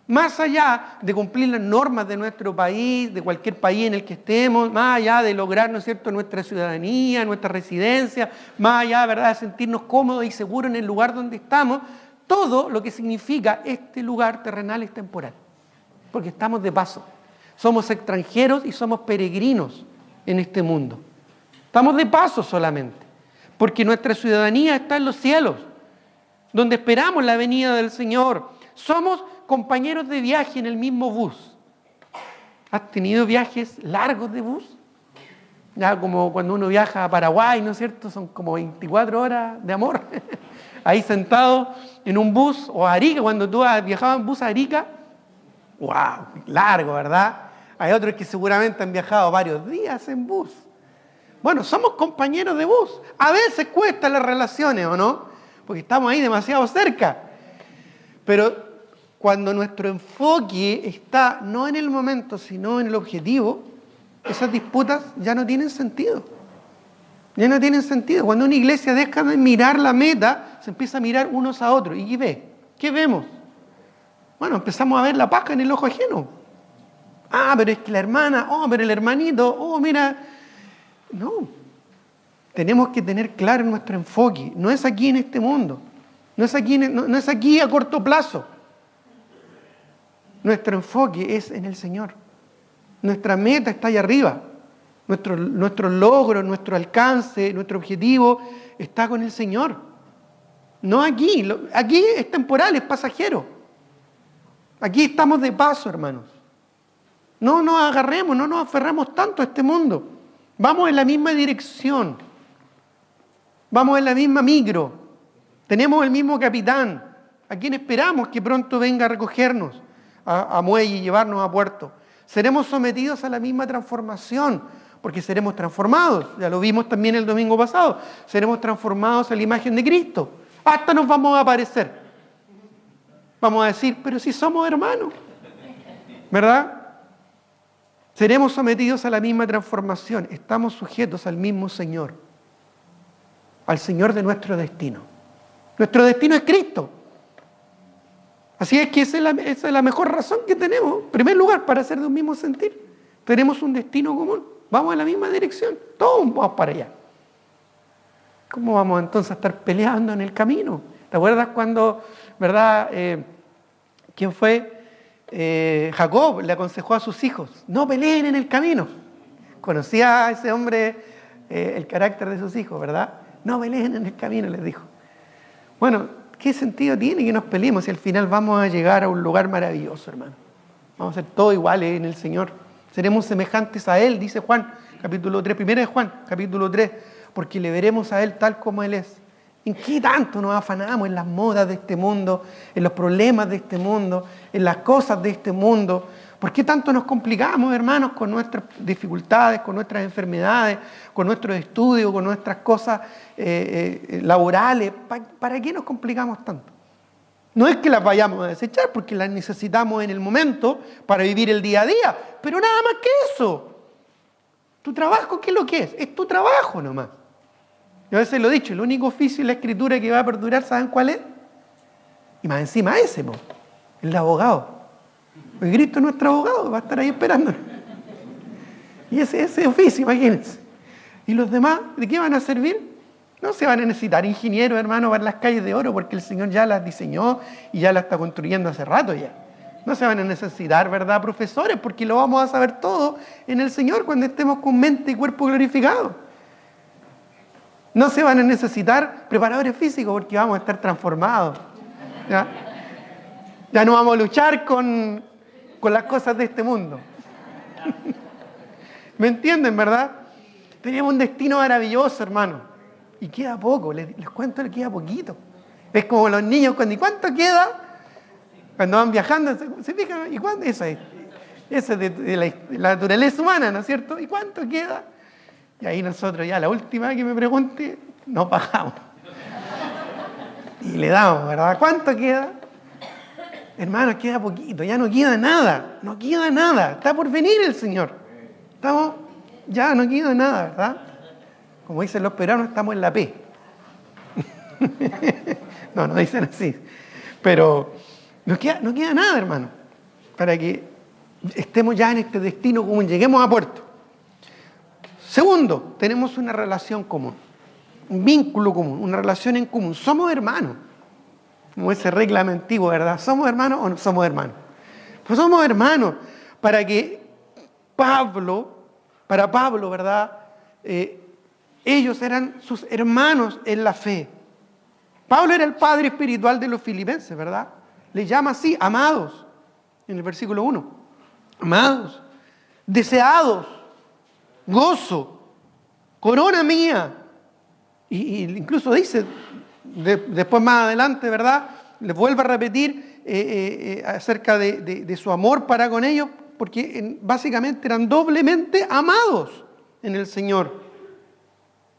Más allá de cumplir las normas de nuestro país, de cualquier país en el que estemos, más allá de lograr, ¿no es cierto?, nuestra ciudadanía, nuestra residencia, más allá, ¿verdad?, de sentirnos cómodos y seguros en el lugar donde estamos, todo lo que significa este lugar terrenal es temporal, porque estamos de paso. Somos extranjeros y somos peregrinos en este mundo. Estamos de paso solamente, porque nuestra ciudadanía está en los cielos, donde esperamos la venida del Señor. Somos compañeros de viaje en el mismo bus. ¿Has tenido viajes largos de bus? Ya como cuando uno viaja a Paraguay, ¿no es cierto? Son como 24 horas de amor. Ahí sentado en un bus, o a Arica, cuando tú viajabas en bus a Arica, ¡Wow! Largo, ¿verdad? Hay otros que seguramente han viajado varios días en bus. Bueno, somos compañeros de bus. A veces cuestan las relaciones, ¿o no? Porque estamos ahí demasiado cerca. Pero cuando nuestro enfoque está no en el momento, sino en el objetivo, esas disputas ya no tienen sentido. Ya no tienen sentido. Cuando una iglesia deja de mirar la meta, se empieza a mirar unos a otros. ¿Y qué ve? ¿Qué vemos? Bueno, empezamos a ver la paja en el ojo ajeno. Ah, pero es que la hermana, oh, pero el hermanito, oh, mira. No. Tenemos que tener claro nuestro enfoque. No es aquí en este mundo. No es aquí a corto plazo. Nuestro enfoque es en el Señor. Nuestra meta está allá arriba. Nuestro logro, nuestro alcance, nuestro objetivo está con el Señor. No aquí. Aquí es temporal, es pasajero. Aquí estamos de paso, hermanos. No nos agarremos, no nos aferramos tanto a este mundo. Vamos en la misma dirección. Vamos en la misma micro. Tenemos el mismo capitán, a quien esperamos que pronto venga a recogernos a muelle y llevarnos a puerto. Seremos sometidos a la misma transformación, porque seremos transformados. Ya lo vimos también el domingo pasado. Seremos transformados a la imagen de Cristo. Hasta nos vamos a parecer. Vamos a decir, pero si somos hermanos, ¿verdad? Seremos sometidos a la misma transformación. Estamos sujetos al mismo Señor, al Señor de nuestro destino. Nuestro destino es Cristo. Así es que esa es la mejor razón que tenemos, en primer lugar, para ser de un mismo sentir. Tenemos un destino común, vamos en la misma dirección, todos vamos para allá. ¿Cómo vamos entonces a estar peleando en el camino? ¿Te acuerdas cuando, verdad, quién fue? Jacob le aconsejó a sus hijos, no peleen en el camino. Conocía a ese hombre el carácter de sus hijos, ¿verdad? No peleen en el camino, les dijo. Bueno, ¿qué sentido tiene que nos peleemos si al final vamos a llegar a un lugar maravilloso, hermano? Vamos a ser todos iguales en el Señor. Seremos semejantes a Él, dice Juan, capítulo 3, primera de Juan, capítulo 3, porque le veremos a Él tal como Él es. ¿En qué tanto nos afanamos en las modas de este mundo, en los problemas de este mundo, en las cosas de este mundo? ¿Por qué tanto nos complicamos, hermanos, con nuestras dificultades, con nuestras enfermedades, con nuestros estudios, con nuestras cosas laborales? ¿Para qué nos complicamos tanto? No es que las vayamos a desechar, porque las necesitamos en el momento para vivir el día a día, pero nada más que eso. Tu trabajo, ¿qué es lo que es? Es tu trabajo nomás. Yo a veces lo he dicho, el único oficio en la escritura que va a perdurar, ¿saben cuál es? Y más encima ese, el abogado. Porque Cristo es nuestro abogado, va a estar ahí esperando. Y ese oficio, imagínense. ¿Y los demás de qué van a servir? No se van a necesitar ingenieros, hermanos, para las calles de oro, porque el Señor ya las diseñó y ya las está construyendo hace rato ya. No se van a necesitar, ¿verdad?, profesores, porque lo vamos a saber todo en el Señor cuando estemos con mente y cuerpo glorificados. No se van a necesitar preparadores físicos porque vamos a estar transformados. Ya no vamos a luchar con las cosas de este mundo. ¿Me entienden, verdad? Tenemos un destino maravilloso, hermano. Y queda poco, les cuento que queda poquito. Es como los niños, ¿y cuánto queda? Cuando van viajando, ¿se fijan? ¿Y cuánto? Eso es de la naturaleza humana, ¿no es cierto? ¿Y cuánto queda? Y ahí nosotros ya, la última vez que me pregunte, nos bajamos. Y le damos, ¿verdad? ¿Cuánto queda? Hermano, queda poquito, ya no queda nada. No queda nada. Está por venir el Señor. Ya no queda nada, ¿verdad? Como dicen los peruanos, estamos en la P. No dicen así. Pero no queda nada, hermano, para que estemos ya en este destino común, lleguemos a puerto. Segundo, tenemos una relación común, un vínculo común, una relación en común. Somos hermanos, como ese reglamento antiguo, ¿verdad? ¿Somos hermanos o no somos hermanos? Pues somos hermanos, para Pablo, ¿verdad? Ellos eran sus hermanos en la fe. Pablo era el padre espiritual de los filipenses, ¿verdad? Le llama así, amados, en el versículo 1. Amados, deseados, gozo, corona mía. Y incluso dice, después más adelante, ¿verdad? Les vuelvo a repetir acerca de su amor para con ellos, porque básicamente eran doblemente amados en el Señor.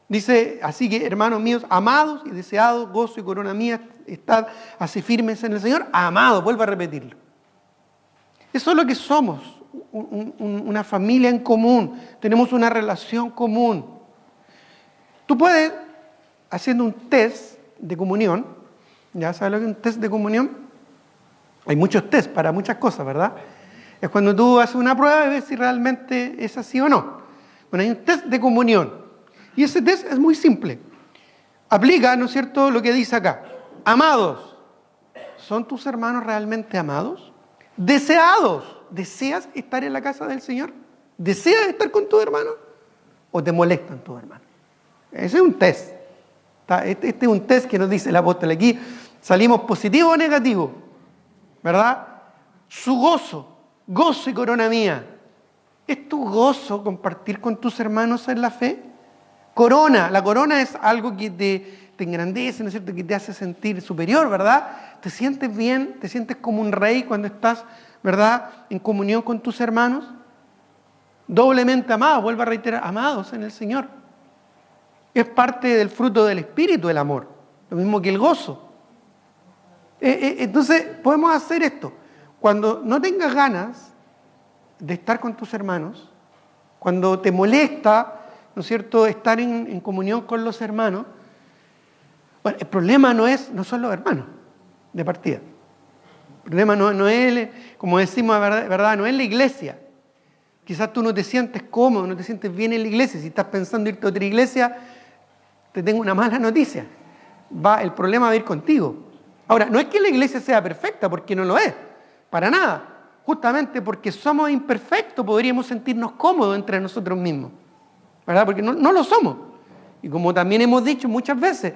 Dice, así que hermanos míos, amados y deseados, gozo y corona mía, estad así firmes en el Señor, amados, vuelvo a repetirlo. Eso es lo que somos, una familia en común, tenemos una relación común. Tú puedes, haciendo un test de comunión, ¿ya sabes lo que es un test de comunión? Hay muchos test para muchas cosas, ¿verdad? Es cuando tú haces una prueba y ves si realmente es así o no. Bueno, hay un test de comunión. Y ese test es muy simple. Aplica, ¿no es cierto?, lo que dice acá. Amados, ¿son tus hermanos realmente amados? Deseados, ¿deseas estar en la casa del Señor? ¿Deseas estar con tus hermanos? ¿O te molestan tus hermanos? Ese es un test. Este es un test que nos dice el apóstol aquí. Salimos positivo o negativo, ¿verdad? Su gozo y corona mía. ¿Es tu gozo compartir con tus hermanos en la fe? Corona, la corona es algo que te engrandece, ¿no es cierto?, que te hace sentir superior, ¿verdad? Te sientes bien, te sientes como un rey cuando estás, ¿verdad?, en comunión con tus hermanos. Doblemente amados, vuelvo a reiterar, amados en el Señor. Es parte del fruto del Espíritu el amor, lo mismo que el gozo. Entonces, podemos hacer esto. Cuando no tengas ganas de estar con tus hermanos, cuando te molesta, ¿no es cierto?, estar en comunión con los hermanos, bueno, el problema no son los hermanos de partida. El problema no es, como decimos, ¿verdad?, no es la iglesia. Quizás tú no te sientes cómodo, no te sientes bien en la iglesia. Si estás pensando irte a otra iglesia, te tengo una mala noticia. El problema va a ir contigo. Ahora, no es que la iglesia sea perfecta, porque no lo es, para nada. Justamente porque somos imperfectos podríamos sentirnos cómodos entre nosotros mismos, ¿verdad? Porque no lo somos. Y como también hemos dicho muchas veces,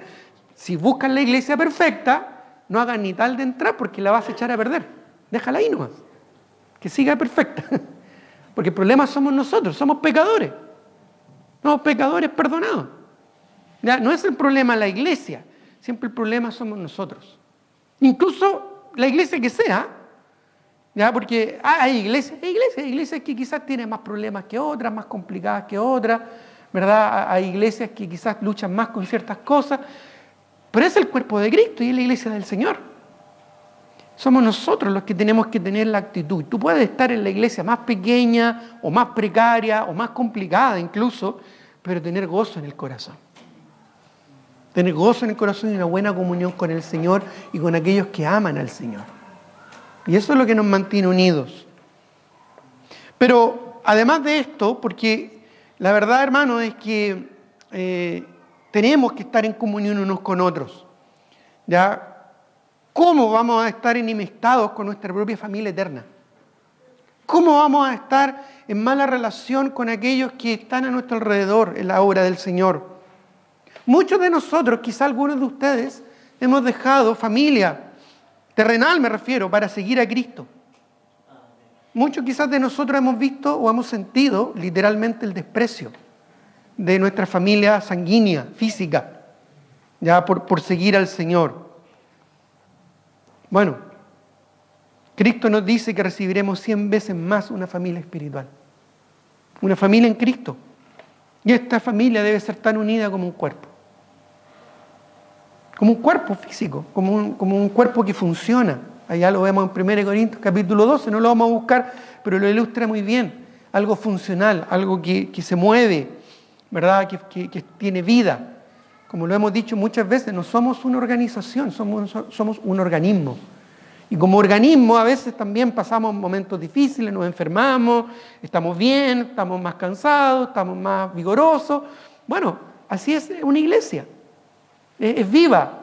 si buscas la iglesia perfecta, no hagas ni tal de entrar porque la vas a echar a perder. Déjala ahí nomás, que siga perfecta. Porque el problema somos nosotros, somos pecadores. Somos pecadores perdonados. ¿Ya? No es el problema la iglesia, siempre el problema somos nosotros. Incluso la iglesia que sea, ¿ya? Porque hay iglesias que quizás tienen más problemas que otras, más complicadas que otras, ¿verdad? Hay iglesias que quizás luchan más con ciertas cosas, pero es el cuerpo de Cristo y es la iglesia del Señor. Somos nosotros los que tenemos que tener la actitud. Tú puedes estar en la iglesia más pequeña o más precaria o más complicada incluso, pero tener gozo en el corazón. Tener gozo en el corazón y una buena comunión con el Señor y con aquellos que aman al Señor. Y eso es lo que nos mantiene unidos. Pero además de esto, porque la verdad, hermano, es que tenemos que estar en comunión unos con otros. ¿Ya? ¿Cómo vamos a estar enemistades con nuestra propia familia eterna? ¿Cómo vamos a estar en mala relación con aquellos que están a nuestro alrededor en la obra del Señor? Muchos de nosotros, quizá algunos de ustedes, hemos dejado familia, terrenal me refiero, para seguir a Cristo. Muchos quizás de nosotros hemos visto o hemos sentido literalmente el desprecio de nuestra familia sanguínea, física, ya por seguir al Señor. Bueno, Cristo nos dice que recibiremos 100 veces más una familia espiritual, una familia en Cristo. Y esta familia debe ser tan unida como un cuerpo físico, como un cuerpo que funciona. Allá lo vemos en 1 Corintios capítulo 12, no lo vamos a buscar, pero lo ilustra muy bien. Algo funcional, algo que se mueve, ¿verdad? Que tiene vida. Como lo hemos dicho muchas veces, no somos una organización, somos un organismo. Y como organismo a veces también pasamos momentos difíciles, nos enfermamos, estamos bien, estamos más cansados, estamos más vigorosos. Bueno, así es una iglesia. Es viva,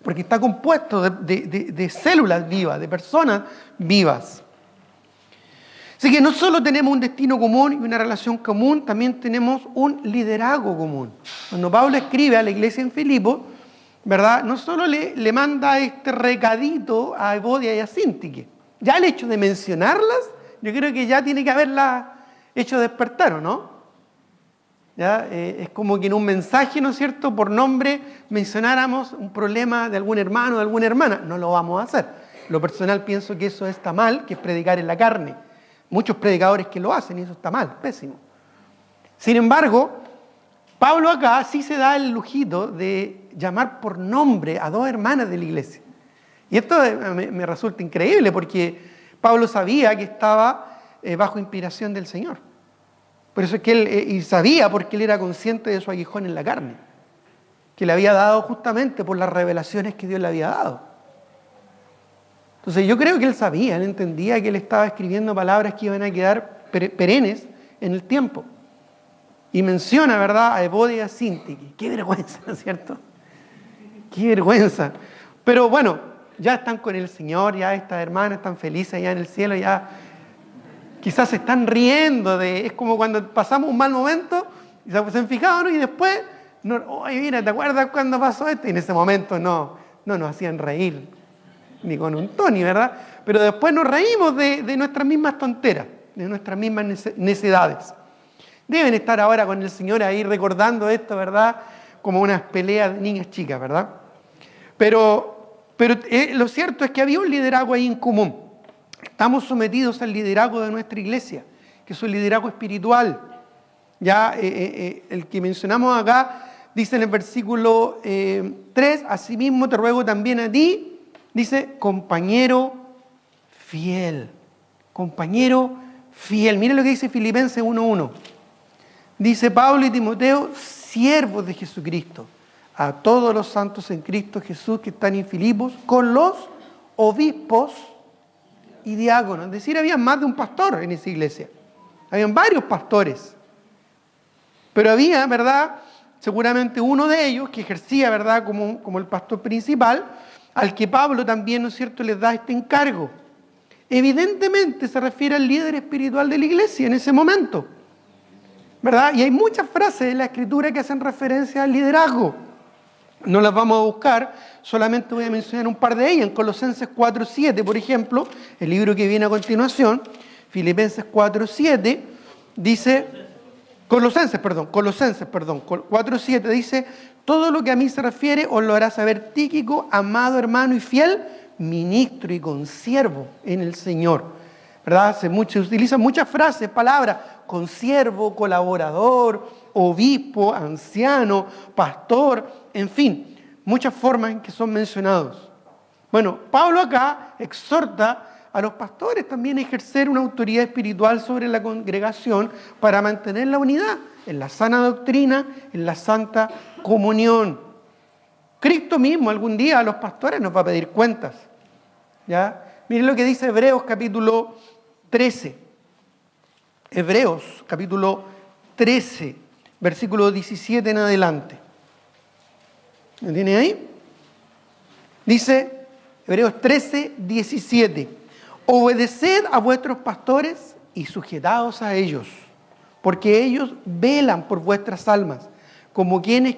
porque está compuesto de células vivas, de personas vivas. Así que no solo tenemos un destino común y una relación común, también tenemos un liderazgo común. Cuando Pablo escribe a la iglesia en Filipo, ¿verdad?, no solo le manda este recadito a Evodia y a Síntique. Ya el hecho de mencionarlas, yo creo que ya tiene que haberla hecho despertar, ¿o no? ¿Ya? Es como que en un mensaje, ¿no es cierto?, por nombre mencionáramos un problema de algún hermano o de alguna hermana. No lo vamos a hacer. Lo personal pienso que eso está mal, que es predicar en la carne. Muchos predicadores que lo hacen y eso está mal, pésimo. Sin embargo, Pablo acá sí se da el lujito de llamar por nombre a dos hermanas de la iglesia. Y esto me resulta increíble porque Pablo sabía que estaba bajo inspiración del Señor. Por eso es que él, y sabía porque él era consciente de su aguijón en la carne, que le había dado justamente por las revelaciones que Dios le había dado. Entonces yo creo que él sabía, él entendía que él estaba escribiendo palabras que iban a quedar perennes en el tiempo. Y menciona, ¿verdad?, a Evodia y a Síntique. Qué vergüenza, ¿no es cierto? Qué vergüenza. Pero bueno, ya están con el Señor, ya estas hermanas están felices ya en el cielo, ya quizás se están riendo es como cuando pasamos un mal momento, y se han fijado, ¿no? Y después, oye, mira, ¿te acuerdas cuando pasó esto? Y en ese momento no nos hacían reír, ni con un Tony, ¿verdad? Pero después nos reímos de nuestras mismas tonteras, de nuestras mismas necedades. Deben estar ahora con el Señor ahí recordando esto, ¿verdad? Como unas peleas de niñas chicas, ¿verdad? Pero lo cierto es que había un liderazgo ahí en común. Estamos sometidos al liderazgo de nuestra iglesia, que es un liderazgo espiritual. Ya el que mencionamos acá dice en el versículo 3, asimismo te ruego también a ti, dice, compañero fiel. Compañero fiel. Mira lo que dice Filipenses 1:1. Dice Pablo y Timoteo, siervos de Jesucristo, a todos los santos en Cristo Jesús que están en Filipos, con los obispos y diáconos. Es decir, había más de un pastor en esa iglesia. Habían varios pastores. Pero había, ¿verdad?, seguramente uno de ellos que ejercía, ¿verdad?, como el pastor principal, al que Pablo también, ¿no es cierto?, les da este encargo. Evidentemente se refiere al líder espiritual de la iglesia en ese momento, ¿verdad? Y hay muchas frases en la Escritura que hacen referencia al liderazgo. No las vamos a buscar, solamente voy a mencionar un par de ellas. En Colosenses 4:7, por ejemplo, el libro que viene a continuación, Filipenses 4:7, dice, Colosenses 4:7 dice, todo lo que a mí se refiere os lo hará saber Tíquico, amado hermano y fiel, ministro y consiervo en el Señor. ¿Verdad? Se utilizan muchas frases, palabras, consiervo, colaborador, obispo, anciano, pastor, en fin, muchas formas en que son mencionados. Bueno, Pablo acá exhorta a los pastores también a ejercer una autoridad espiritual sobre la congregación para mantener la unidad en la sana doctrina, en la santa comunión. Cristo mismo algún día a los pastores nos va a pedir cuentas. ¿Ya? Miren lo que dice Hebreos capítulo 13. Hebreos capítulo 13, versículo 17 en adelante. ¿Me tiene ahí? Dice Hebreos 13, 17. Obedeced a vuestros pastores y sujetaos a ellos, porque ellos velan por vuestras almas, como quienes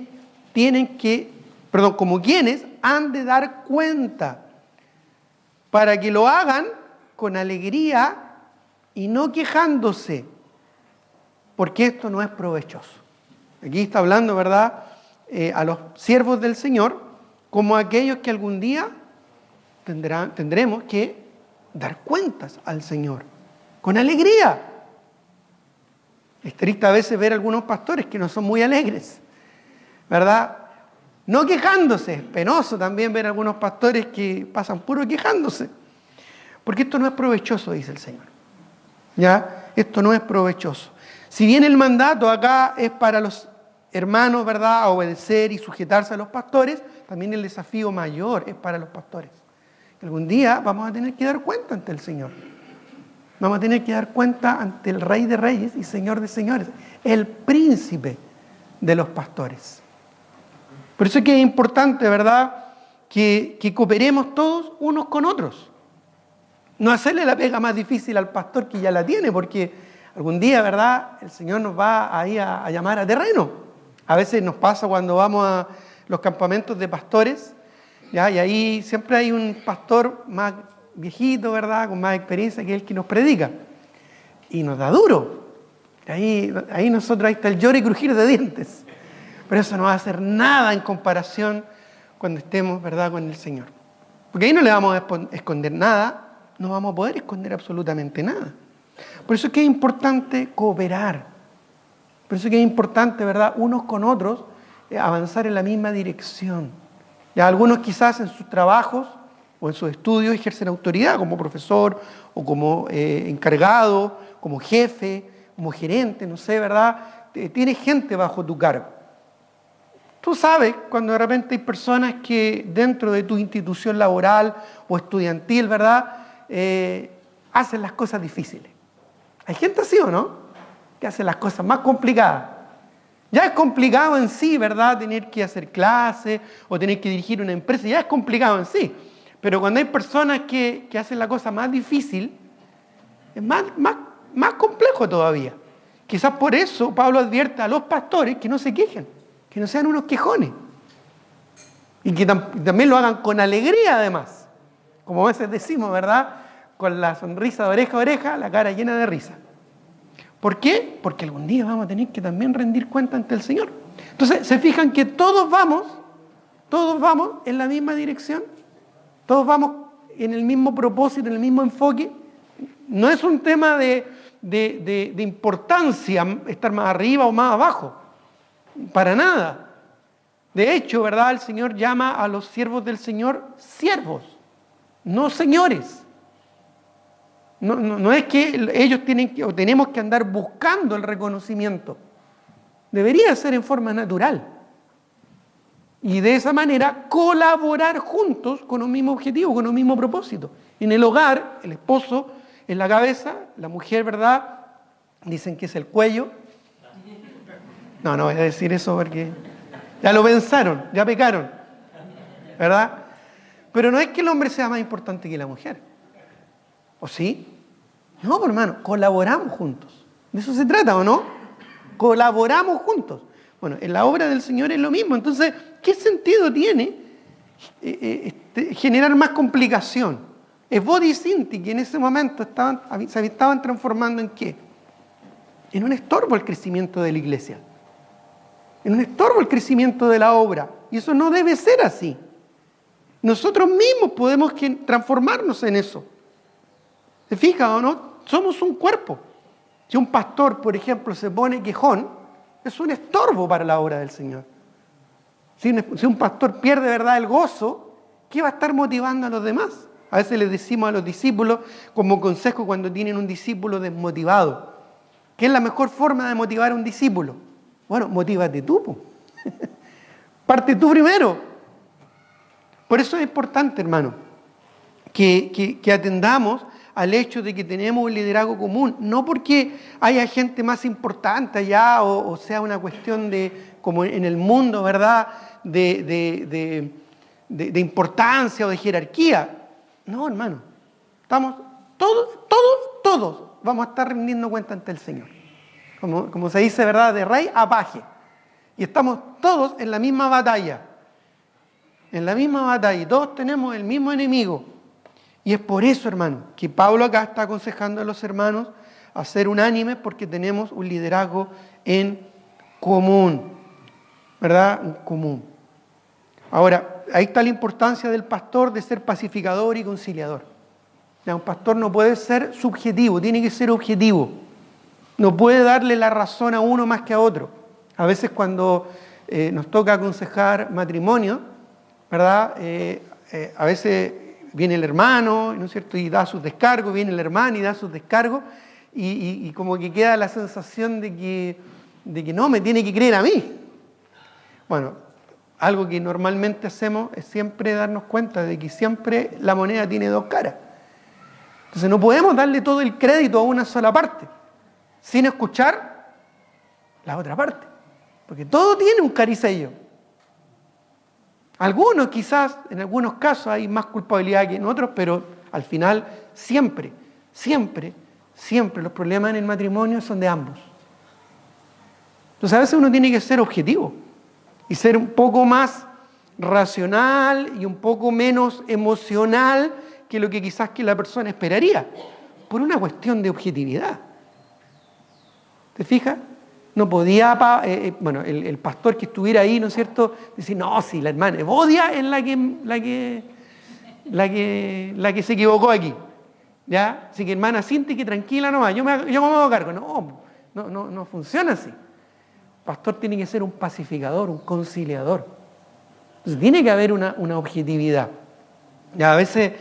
han de dar cuenta, para que lo hagan con alegría y no quejándose, porque esto no es provechoso. Aquí está hablando, ¿verdad?, a los siervos del Señor, como aquellos que algún día tendremos que dar cuentas al Señor, con alegría. Es triste a veces ver algunos pastores que no son muy alegres, ¿verdad? No quejándose, es penoso también ver algunos pastores que pasan puro quejándose, porque esto no es provechoso, dice el Señor. ¿Ya? Esto no es provechoso. Si bien el mandato acá es para los hermanos, ¿verdad?, a obedecer y sujetarse a los pastores, también el desafío mayor es para los pastores. Algún día vamos a tener que dar cuenta ante el Señor. Vamos a tener que dar cuenta ante el Rey de Reyes y Señor de Señores, el príncipe de los pastores. Por eso es que es importante, ¿verdad?, que cooperemos todos unos con otros. No hacerle la pega más difícil al pastor que ya la tiene, porque algún día, ¿verdad?, el Señor nos va ahí a llamar a terreno. A veces nos pasa cuando vamos a los campamentos de pastores, ¿ya? Y ahí siempre hay un pastor más viejito, ¿verdad?, con más experiencia, que es el que nos predica. Y nos da duro. Ahí nosotros, ahí está el lloro y crujir de dientes. Pero eso no va a hacer nada en comparación cuando estemos, ¿verdad?, con el Señor. Porque ahí no le vamos a esconder nada, no vamos a poder esconder absolutamente nada. Por eso es que es importante cooperar. Por eso es que es importante, ¿verdad?, unos con otros, avanzar en la misma dirección. Ya algunos quizás en sus trabajos o en sus estudios ejercen autoridad como profesor o como encargado, como jefe, como gerente, no sé, ¿verdad? Tienes gente bajo tu cargo. Tú sabes cuando de repente hay personas que dentro de tu institución laboral o estudiantil, ¿verdad?, hacen las cosas difíciles. Hay gente así, ¿o no?, que hace las cosas más complicadas. Ya es complicado en sí, ¿verdad?, tener que hacer clases o tener que dirigir una empresa, ya es complicado en sí. Pero cuando hay personas que hacen la cosa más difícil, es más complejo todavía. Quizás por eso Pablo advierte a los pastores que no se quejen, que no sean unos quejones. Y que también lo hagan con alegría además. Como a veces decimos, ¿verdad?, con la sonrisa de oreja a oreja, la cara llena de risa. ¿Por qué? Porque algún día vamos a tener que también rendir cuenta ante el Señor. Entonces, se fijan que todos vamos en la misma dirección, todos vamos en el mismo propósito, en el mismo enfoque. No es un tema de importancia estar más arriba o más abajo, para nada. De hecho, ¿verdad?, el Señor llama a los siervos del Señor siervos, no señores. No es que ellos tienen que, o tenemos que andar buscando el reconocimiento. Debería ser en forma natural. Y de esa manera colaborar juntos con un mismo objetivo, con un mismo propósito. En el hogar, el esposo es la cabeza, la mujer, ¿verdad?, dicen que es el cuello. No voy a decir eso porque ya lo pensaron, ya pecaron, ¿verdad? Pero no es que el hombre sea más importante que la mujer. ¿O sí? No, pues, hermano, colaboramos juntos. ¿De eso se trata o no? Colaboramos juntos. Bueno, en la obra del Señor es lo mismo. Entonces, ¿qué sentido tiene generar más complicación? Esbodi y Sinti, que en ese momento se estaban transformando ¿en qué? En un estorbo al crecimiento de la iglesia. En un estorbo al crecimiento de la obra. Y eso no debe ser así. Nosotros mismos podemos transformarnos en eso. ¿Se fija o no? Somos un cuerpo. Si un pastor, por ejemplo, se pone quejón, es un estorbo para la obra del Señor. Si un pastor pierde, ¿verdad?, el gozo, ¿qué va a estar motivando a los demás? A veces les decimos a los discípulos, como consejo cuando tienen un discípulo desmotivado, ¿qué es la mejor forma de motivar a un discípulo? Bueno, motívate tú, po. Parte tú primero. Por eso es importante, hermano, que atendamos al hecho de que tenemos un liderazgo común, no porque haya gente más importante allá o sea una cuestión de, como en el mundo, ¿verdad?, de importancia o de jerarquía. No, hermano, estamos todos vamos a estar rindiendo cuenta ante el Señor. Como se dice, ¿verdad?, de rey a paje. Y estamos todos en la misma batalla. En la misma batalla. Y todos tenemos el mismo enemigo. Y es por eso, hermano, que Pablo acá está aconsejando a los hermanos a ser unánimes porque tenemos un liderazgo en común, ¿verdad? En común. Ahora, ahí está la importancia del pastor de ser pacificador y conciliador. Ya, un pastor no puede ser subjetivo, tiene que ser objetivo. No puede darle la razón a uno más que a otro. A veces cuando nos toca aconsejar matrimonio, ¿verdad? A veces viene el hermano, ¿no es cierto?, y da sus descargos, viene el hermano y da sus descargos, y como que queda la sensación de que no, me tiene que creer a mí. Bueno, algo que normalmente hacemos es siempre darnos cuenta de que siempre la moneda tiene dos caras. Entonces no podemos darle todo el crédito a una sola parte, sin escuchar la otra parte, porque todo tiene un caricello. Algunos quizás, en algunos casos hay más culpabilidad que en otros, pero al final siempre los problemas en el matrimonio son de ambos. Entonces a veces uno tiene que ser objetivo y ser un poco más racional y un poco menos emocional que lo que quizás que la persona esperaría, por una cuestión de objetividad. ¿Te fijas? No podía, el pastor que estuviera ahí, ¿no es cierto?, decir, no, si la hermana Evodia es la que la que se equivocó aquí. ¿Ya? Así que hermana Cinti, que tranquila nomás, yo me hago cargo. No funciona así. El pastor tiene que ser un pacificador, un conciliador. Entonces tiene que haber una objetividad. Ya, a veces,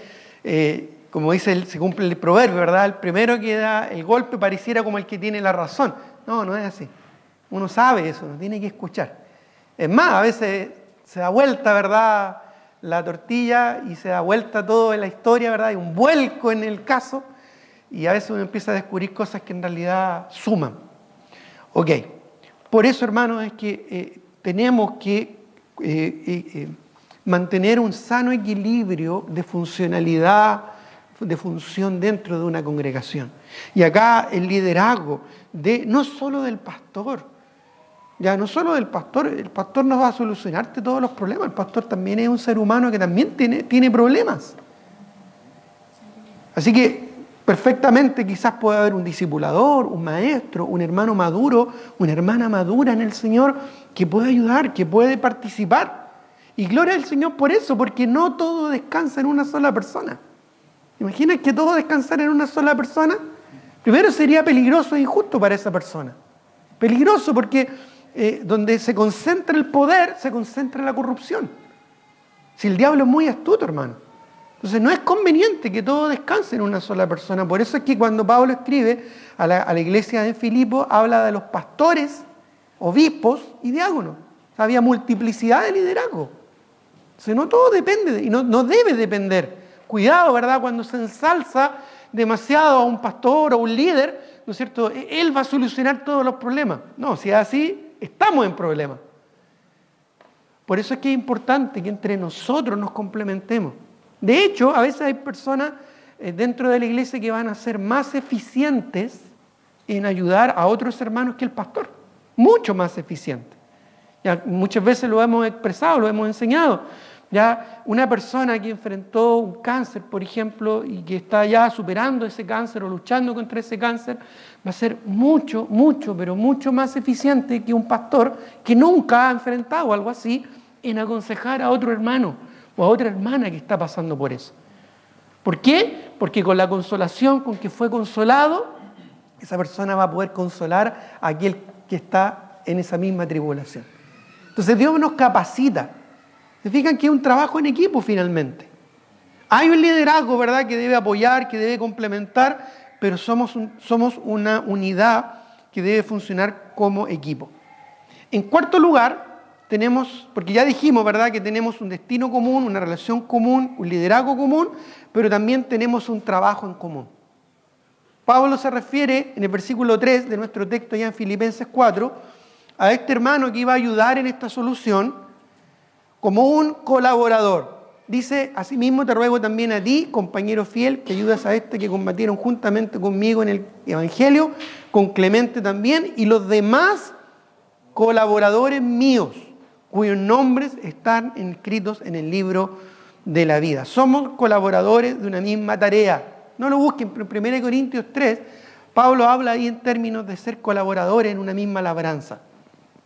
como dice, se cumple el proverbio, ¿verdad? El primero que da el golpe pareciera como el que tiene la razón. No es así. Uno sabe eso, uno tiene que escuchar. Es más, a veces se da vuelta, ¿verdad?, la tortilla y se da vuelta todo en la historia, ¿verdad? Hay un vuelco en el caso y a veces uno empieza a descubrir cosas que en realidad suman. Ok, por eso, hermanos, es que tenemos que mantener un sano equilibrio de funcionalidad, de función dentro de una congregación. Y acá el liderazgo no solo del pastor, ya no solo del pastor, el pastor no va a solucionarte todos los problemas, el pastor también es un ser humano que también tiene problemas. Así que perfectamente quizás puede haber un discipulador, un maestro, un hermano maduro, una hermana madura en el Señor que puede ayudar, que puede participar. Y gloria al Señor por eso, porque no todo descansa en una sola persona. ¿Imaginas que todo descansara en una sola persona? Primero sería peligroso e injusto para esa persona. Peligroso porque donde se concentra el poder, se concentra la corrupción. Si el diablo es muy astuto, hermano. Entonces no es conveniente que todo descanse en una sola persona. Por eso es que cuando Pablo escribe a la iglesia de Filipo, habla de los pastores, obispos y diáconos. O sea, había multiplicidad de liderazgo. Entonces no todo depende, y no debe depender. Cuidado, ¿verdad? Cuando se ensalza demasiado a un pastor o un líder, ¿no es cierto? Él va a solucionar todos los problemas. No, si es así, estamos en problemas. Por eso es que es importante que entre nosotros nos complementemos. De hecho, a veces hay personas dentro de la iglesia que van a ser más eficientes en ayudar a otros hermanos que el pastor. Mucho más eficientes. Ya muchas veces lo hemos expresado, lo hemos enseñado. Ya una persona que enfrentó un cáncer, por ejemplo, y que está ya superando ese cáncer o luchando contra ese cáncer, va a ser mucho, pero mucho más eficiente que un pastor que nunca ha enfrentado algo así en aconsejar a otro hermano o a otra hermana que está pasando por eso. ¿Por qué? Porque con la consolación con que fue consolado, esa persona va a poder consolar a aquel que está en esa misma tribulación. Entonces Dios nos capacita. Se fijan que es un trabajo en equipo finalmente. Hay un liderazgo, ¿verdad?, que debe apoyar, que debe complementar, pero somos una unidad que debe funcionar como equipo. En cuarto lugar, tenemos, porque ya dijimos, ¿verdad?, que tenemos un destino común, una relación común, un liderazgo común, pero también tenemos un trabajo en común. Pablo se refiere en el versículo 3 de nuestro texto ya en Filipenses 4 a este hermano que iba a ayudar en esta solución como un colaborador. Dice, asimismo te ruego también a ti, compañero fiel, que ayudas a este que combatieron juntamente conmigo en el Evangelio, con Clemente también, y los demás colaboradores míos, cuyos nombres están inscritos en el libro de la vida. Somos colaboradores de una misma tarea. No lo busquen, pero en 1 Corintios 3, Pablo habla ahí en términos de ser colaboradores en una misma labranza.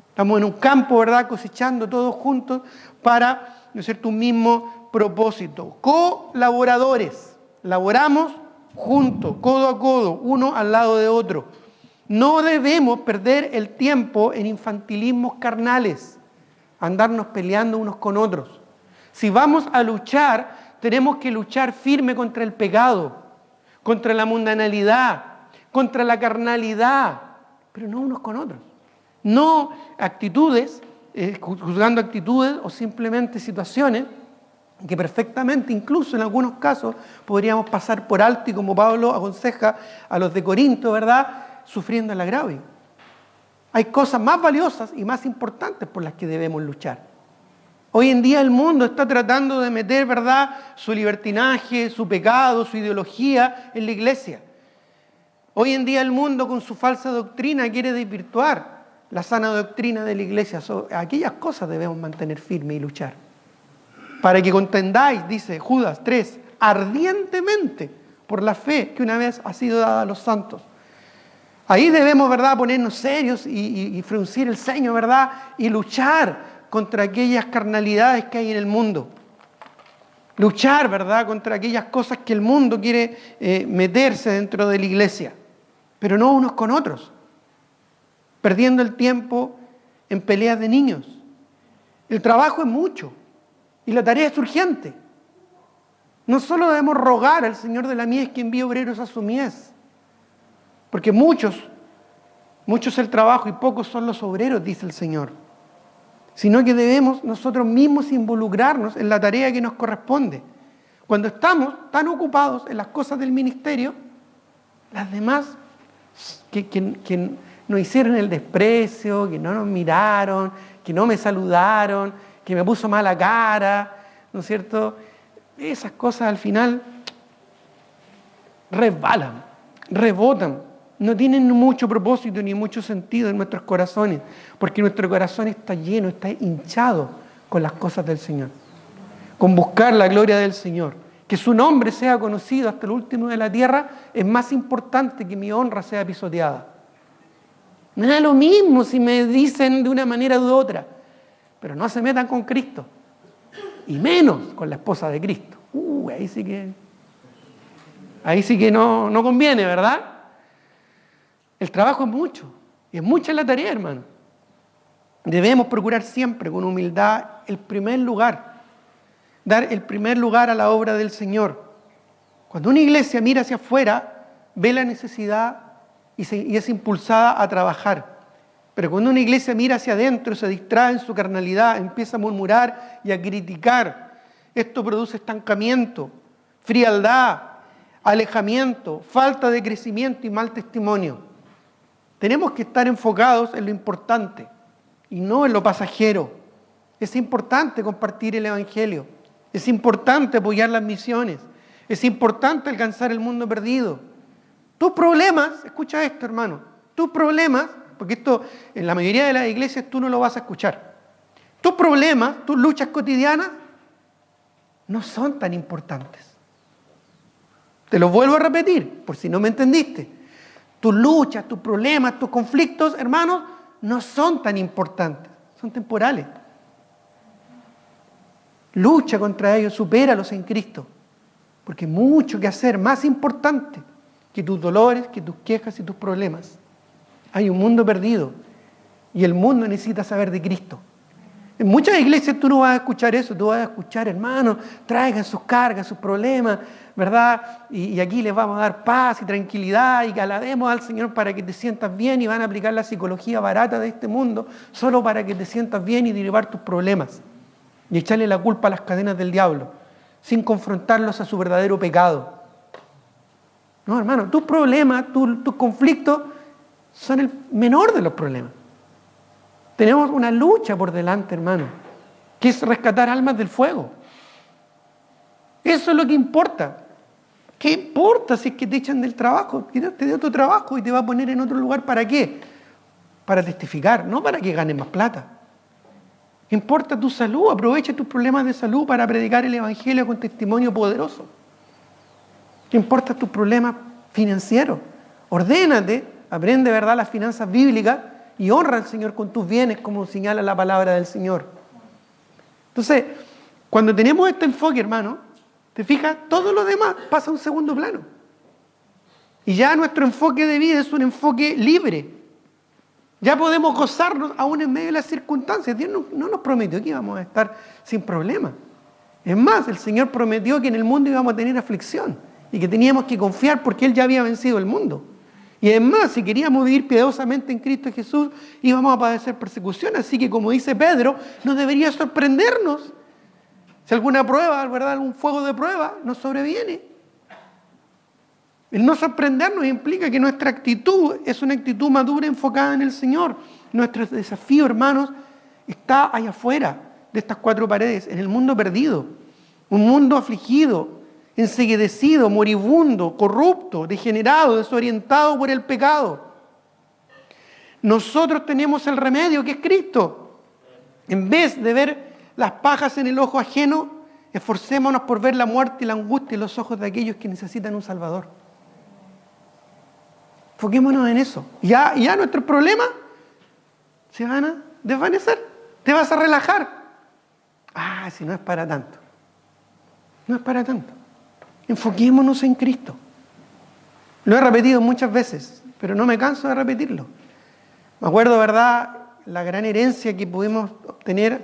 Estamos en un campo, ¿verdad?, cosechando todos juntos para, ¿no es cierto?, un mismo propósito. Colaboradores. Laboramos juntos, codo a codo, uno al lado de otro. No debemos perder el tiempo en infantilismos carnales, andarnos peleando unos con otros. Si vamos a luchar, tenemos que luchar firme contra el pecado, contra la mundanalidad, contra la carnalidad, pero no unos con otros. No actitudes, juzgando actitudes o simplemente situaciones que perfectamente, incluso en algunos casos, podríamos pasar por alto y como Pablo aconseja a los de Corinto, ¿verdad?, sufriendo el agravio. Hay cosas más valiosas y más importantes por las que debemos luchar. Hoy en día el mundo está tratando de meter, ¿verdad?, su libertinaje, su pecado, su ideología en la iglesia. Hoy en día el mundo con su falsa doctrina quiere desvirtuar la sana doctrina de la iglesia. Aquellas cosas debemos mantener firme y luchar. Para que contendáis, dice Judas 3, ardientemente por la fe que una vez ha sido dada a los santos. Ahí debemos, ¿verdad?, ponernos serios y fruncir el ceño, ¿verdad?, y luchar contra aquellas carnalidades que hay en el mundo. luchar, ¿verdad?, contra aquellas cosas que el mundo quiere meterse dentro de la iglesia, pero no unos con otros, perdiendo el tiempo en peleas de niños. El trabajo es mucho y la tarea es urgente. No solo debemos rogar al Señor de la mies que envíe obreros a su mies, porque mucho es el trabajo y pocos son los obreros, dice el Señor, sino que debemos nosotros mismos involucrarnos en la tarea que nos corresponde. Cuando estamos tan ocupados en las cosas del ministerio, las demás que nos hicieron el desprecio, que no nos miraron, que no me saludaron, que me puso mala cara, ¿no es cierto? Esas cosas al final resbalan, rebotan, no tienen mucho propósito ni mucho sentido en nuestros corazones, porque nuestro corazón está lleno, está hinchado con las cosas del Señor, con buscar la gloria del Señor. Que su nombre sea conocido hasta el último de la tierra es más importante que mi honra sea pisoteada. Me da lo mismo si me dicen de una manera u otra, pero no se metan con Cristo, y menos con la esposa de Cristo. Ahí sí que no conviene, ¿verdad? El trabajo es mucho, y es mucha la tarea, hermano. Debemos procurar siempre con humildad el primer lugar, dar el primer lugar a la obra del Señor. Cuando una iglesia mira hacia afuera, ve la necesidad y es impulsada a trabajar. Pero cuando una iglesia mira hacia adentro, se distrae en su carnalidad, empieza a murmurar y a criticar, esto produce estancamiento, frialdad, alejamiento, falta de crecimiento y mal testimonio. Tenemos que estar enfocados en lo importante y no en lo pasajero. Es importante compartir el Evangelio, es importante apoyar las misiones, es importante alcanzar el mundo perdido. Tus problemas, escucha esto, hermano, tus problemas, porque esto en la mayoría de las iglesias tú no lo vas a escuchar. Tus problemas, tus luchas cotidianas, no son tan importantes. Te lo vuelvo a repetir, por si no me entendiste. Tus luchas, tus problemas, tus conflictos, hermanos, no son tan importantes, son temporales. Lucha contra ellos, supéralos en Cristo, porque hay mucho que hacer, más importante que tus dolores, que tus quejas y tus problemas. Hay un mundo perdido y el mundo necesita saber de Cristo. En muchas iglesias tú no vas a escuchar eso, tú vas a escuchar, hermanos, traigan sus cargas, sus problemas, ¿verdad? Y aquí les vamos a dar paz y tranquilidad y que alabemos al Señor para que te sientas bien, y van a aplicar la psicología barata de este mundo solo para que te sientas bien y derivar tus problemas y echarle la culpa a las cadenas del diablo sin confrontarlos a su verdadero pecado. No, hermano, tus problemas, tus conflictos son el menor de los problemas. Tenemos una lucha por delante, hermano, que es rescatar almas del fuego. Eso es lo que importa. ¿Qué importa si es que te echan del trabajo? Que Dios te dé otro trabajo y te va a poner en otro lugar. ¿Para qué? Para testificar, no para que ganes más plata. Importa tu salud, aprovecha tus problemas de salud para predicar el Evangelio con testimonio poderoso. Importa tus problemas financieros. Ordénate, aprende, ¿verdad?, las finanzas bíblicas y honra al Señor con tus bienes, como señala la palabra del Señor. Entonces, cuando tenemos este enfoque, hermano, te fijas, todo lo demás pasa a un segundo plano. Y ya nuestro enfoque de vida es un enfoque libre. Ya podemos gozarnos aún en medio de las circunstancias. Dios no nos prometió que íbamos a estar sin problemas. Es más, el Señor prometió que en el mundo íbamos a tener aflicción y que teníamos que confiar porque Él ya había vencido el mundo. Y es más, si queríamos vivir piadosamente en Cristo Jesús, íbamos a padecer persecución. Así que, como dice Pedro, no debería sorprendernos si alguna prueba, ¿verdad?, algún fuego de prueba nos sobreviene. El no sorprendernos implica que nuestra actitud es una actitud madura enfocada en el Señor. Nuestro desafío, hermanos, está allá afuera de estas cuatro paredes, en el mundo perdido. Un mundo afligido, enceguecido, moribundo, corrupto, degenerado, desorientado por el pecado. Nosotros tenemos el remedio, que es Cristo. En vez de ver las pajas en el ojo ajeno, esforcémonos por ver la muerte y la angustia en los ojos de aquellos que necesitan un Salvador. Enfoquémonos en eso. Ya nuestros problemas se van a desvanecer. Te vas a relajar. Si no es para tanto. No es para tanto. Enfoquémonos en Cristo. Lo he repetido muchas veces, pero no me canso de repetirlo. Me acuerdo, ¿verdad?, la gran herencia que pudimos obtener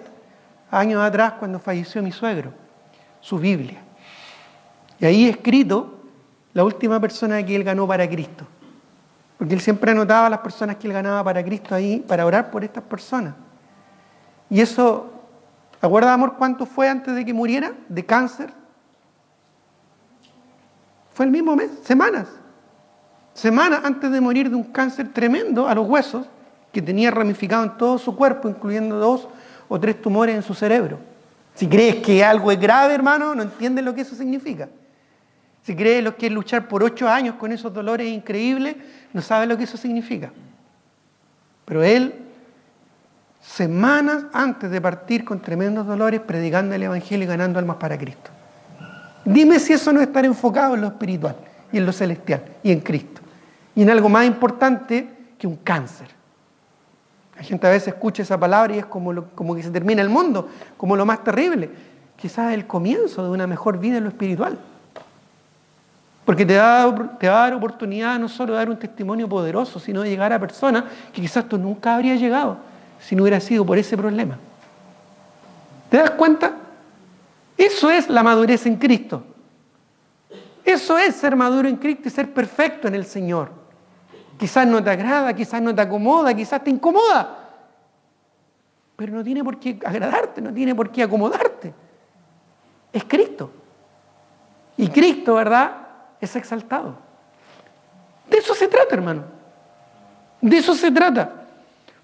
años atrás cuando falleció mi suegro, su Biblia. Y ahí escrito la última persona que él ganó para Cristo. Porque él siempre anotaba a las personas que él ganaba para Cristo ahí, para orar por estas personas. Y eso, ¿te acuerdas, amor, cuánto fue antes de que muriera? De cáncer. Fue el mismo mes, semanas. Semanas antes de morir de un cáncer tremendo a los huesos, que tenía ramificado en todo su cuerpo, incluyendo 2 o 3 tumores en su cerebro. Si crees que algo es grave, hermano, no entiendes lo que eso significa. Si crees lo que es luchar por 8 años con esos dolores increíbles, no sabes lo que eso significa. Pero él, semanas antes de partir con tremendos dolores, predicando el Evangelio y ganando almas para Cristo. Dime si eso no es estar enfocado en lo espiritual y en lo celestial y en Cristo. Y en algo más importante que un cáncer. La gente a veces escucha esa palabra y es como que se termina el mundo, como lo más terrible. Quizás el comienzo de una mejor vida en lo espiritual. Porque te va a dar oportunidad no solo de dar un testimonio poderoso, sino de llegar a personas que quizás tú nunca habrías llegado si no hubiera sido por ese problema. ¿Te das cuenta? Eso es la madurez en Cristo. Eso es ser maduro en Cristo y ser perfecto en el Señor. Quizás no te agrada, quizás no te acomoda, quizás te incomoda. Pero no tiene por qué agradarte, no tiene por qué acomodarte. Es Cristo. Y Cristo, ¿verdad?, es exaltado. De eso se trata, hermano. De eso se trata.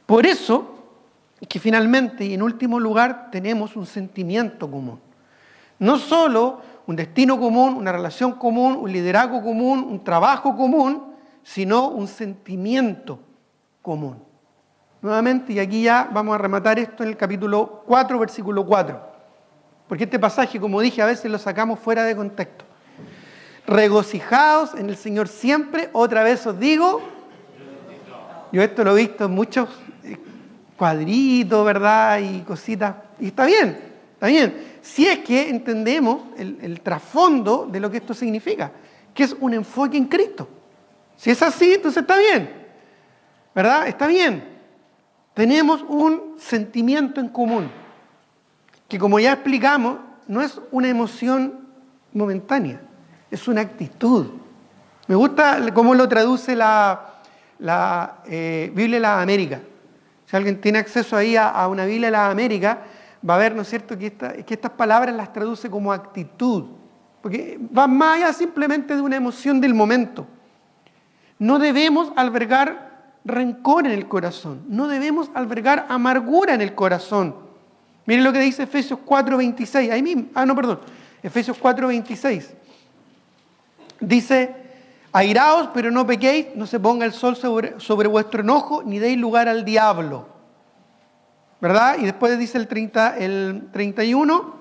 Por eso que finalmente y en último lugar tenemos un sentimiento común. No solo un destino común, una relación común, un liderazgo común, un trabajo común, sino un sentimiento común. Nuevamente, y aquí ya vamos a rematar esto en el capítulo 4, versículo 4. Porque este pasaje, como dije, a veces lo sacamos fuera de contexto. Regocijaos en el Señor siempre, otra vez os digo. Yo esto lo he visto en muchos cuadritos, ¿verdad? Y cositas. Y está bien, está bien. Si es que entendemos el trasfondo de lo que esto significa, que es un enfoque en Cristo. Si es así, entonces está bien, ¿verdad? Está bien. Tenemos un sentimiento en común, que como ya explicamos, no es una emoción momentánea, es una actitud. Me gusta cómo lo traduce la Biblia de las Américas. Si alguien tiene acceso ahí a una Biblia de las Américas, va a ver, ¿no es cierto?, que estas palabras las traduce como actitud, porque va más allá simplemente de una emoción del momento. No debemos albergar rencor en el corazón, no debemos albergar amargura en el corazón. Miren lo que dice Efesios 4:26, ahí mismo, Efesios 4:26. Dice: airaos, pero no pequéis, no se ponga el sol sobre vuestro enojo, ni deis lugar al diablo. ¿Verdad? Y después dice el 30 dice, el 31,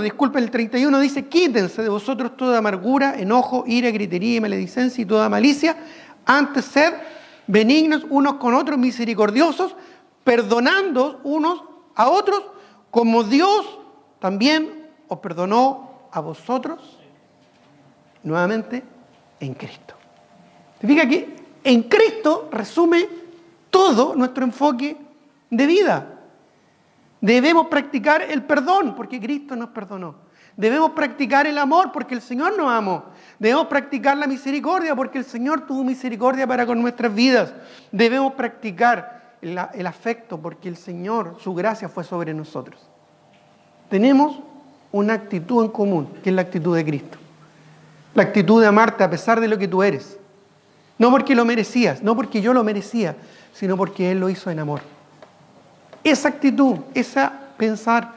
disculpen, el 31 dice: quítense de vosotros toda amargura, enojo, ira, gritería y maledicencia y toda malicia, antes sed benignos unos con otros, misericordiosos, perdonando unos a otros, como Dios también os perdonó a vosotros, nuevamente, en Cristo. ¿Te fijas que en Cristo resume todo nuestro enfoque de vida? Debemos practicar el perdón, porque Cristo nos perdonó. Debemos practicar el amor, porque el Señor nos amó. Debemos practicar la misericordia, porque el Señor tuvo misericordia para con nuestras vidas. Debemos practicar el afecto, porque el Señor, su gracia fue sobre nosotros. Tenemos una actitud en común, que es la actitud de Cristo. La actitud de amarte a pesar de lo que tú eres. No porque lo merecías, no porque yo lo merecía, sino porque Él lo hizo en amor. Esa actitud, esa pensar,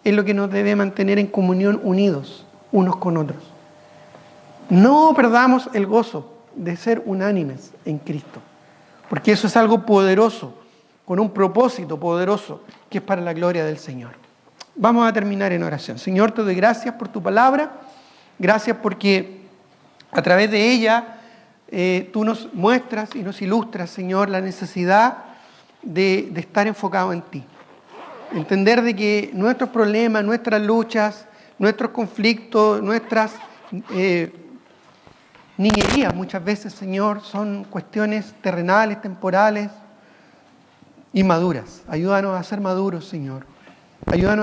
es lo que nos debe mantener en comunión, unidos unos con otros. No perdamos el gozo de ser unánimes en Cristo, porque eso es algo poderoso, con un propósito poderoso, que es para la gloria del Señor. Vamos a terminar en oración. Señor, te doy gracias por tu palabra, gracias porque a través de ella tú nos muestras y nos ilustras, Señor, la necesidad de estar enfocado en ti. Entender de que nuestros problemas, nuestras luchas, nuestros conflictos, nuestras niñerías muchas veces, Señor, son cuestiones terrenales, temporales y maduras. Ayúdanos a ser maduros, Señor. Ayúdanos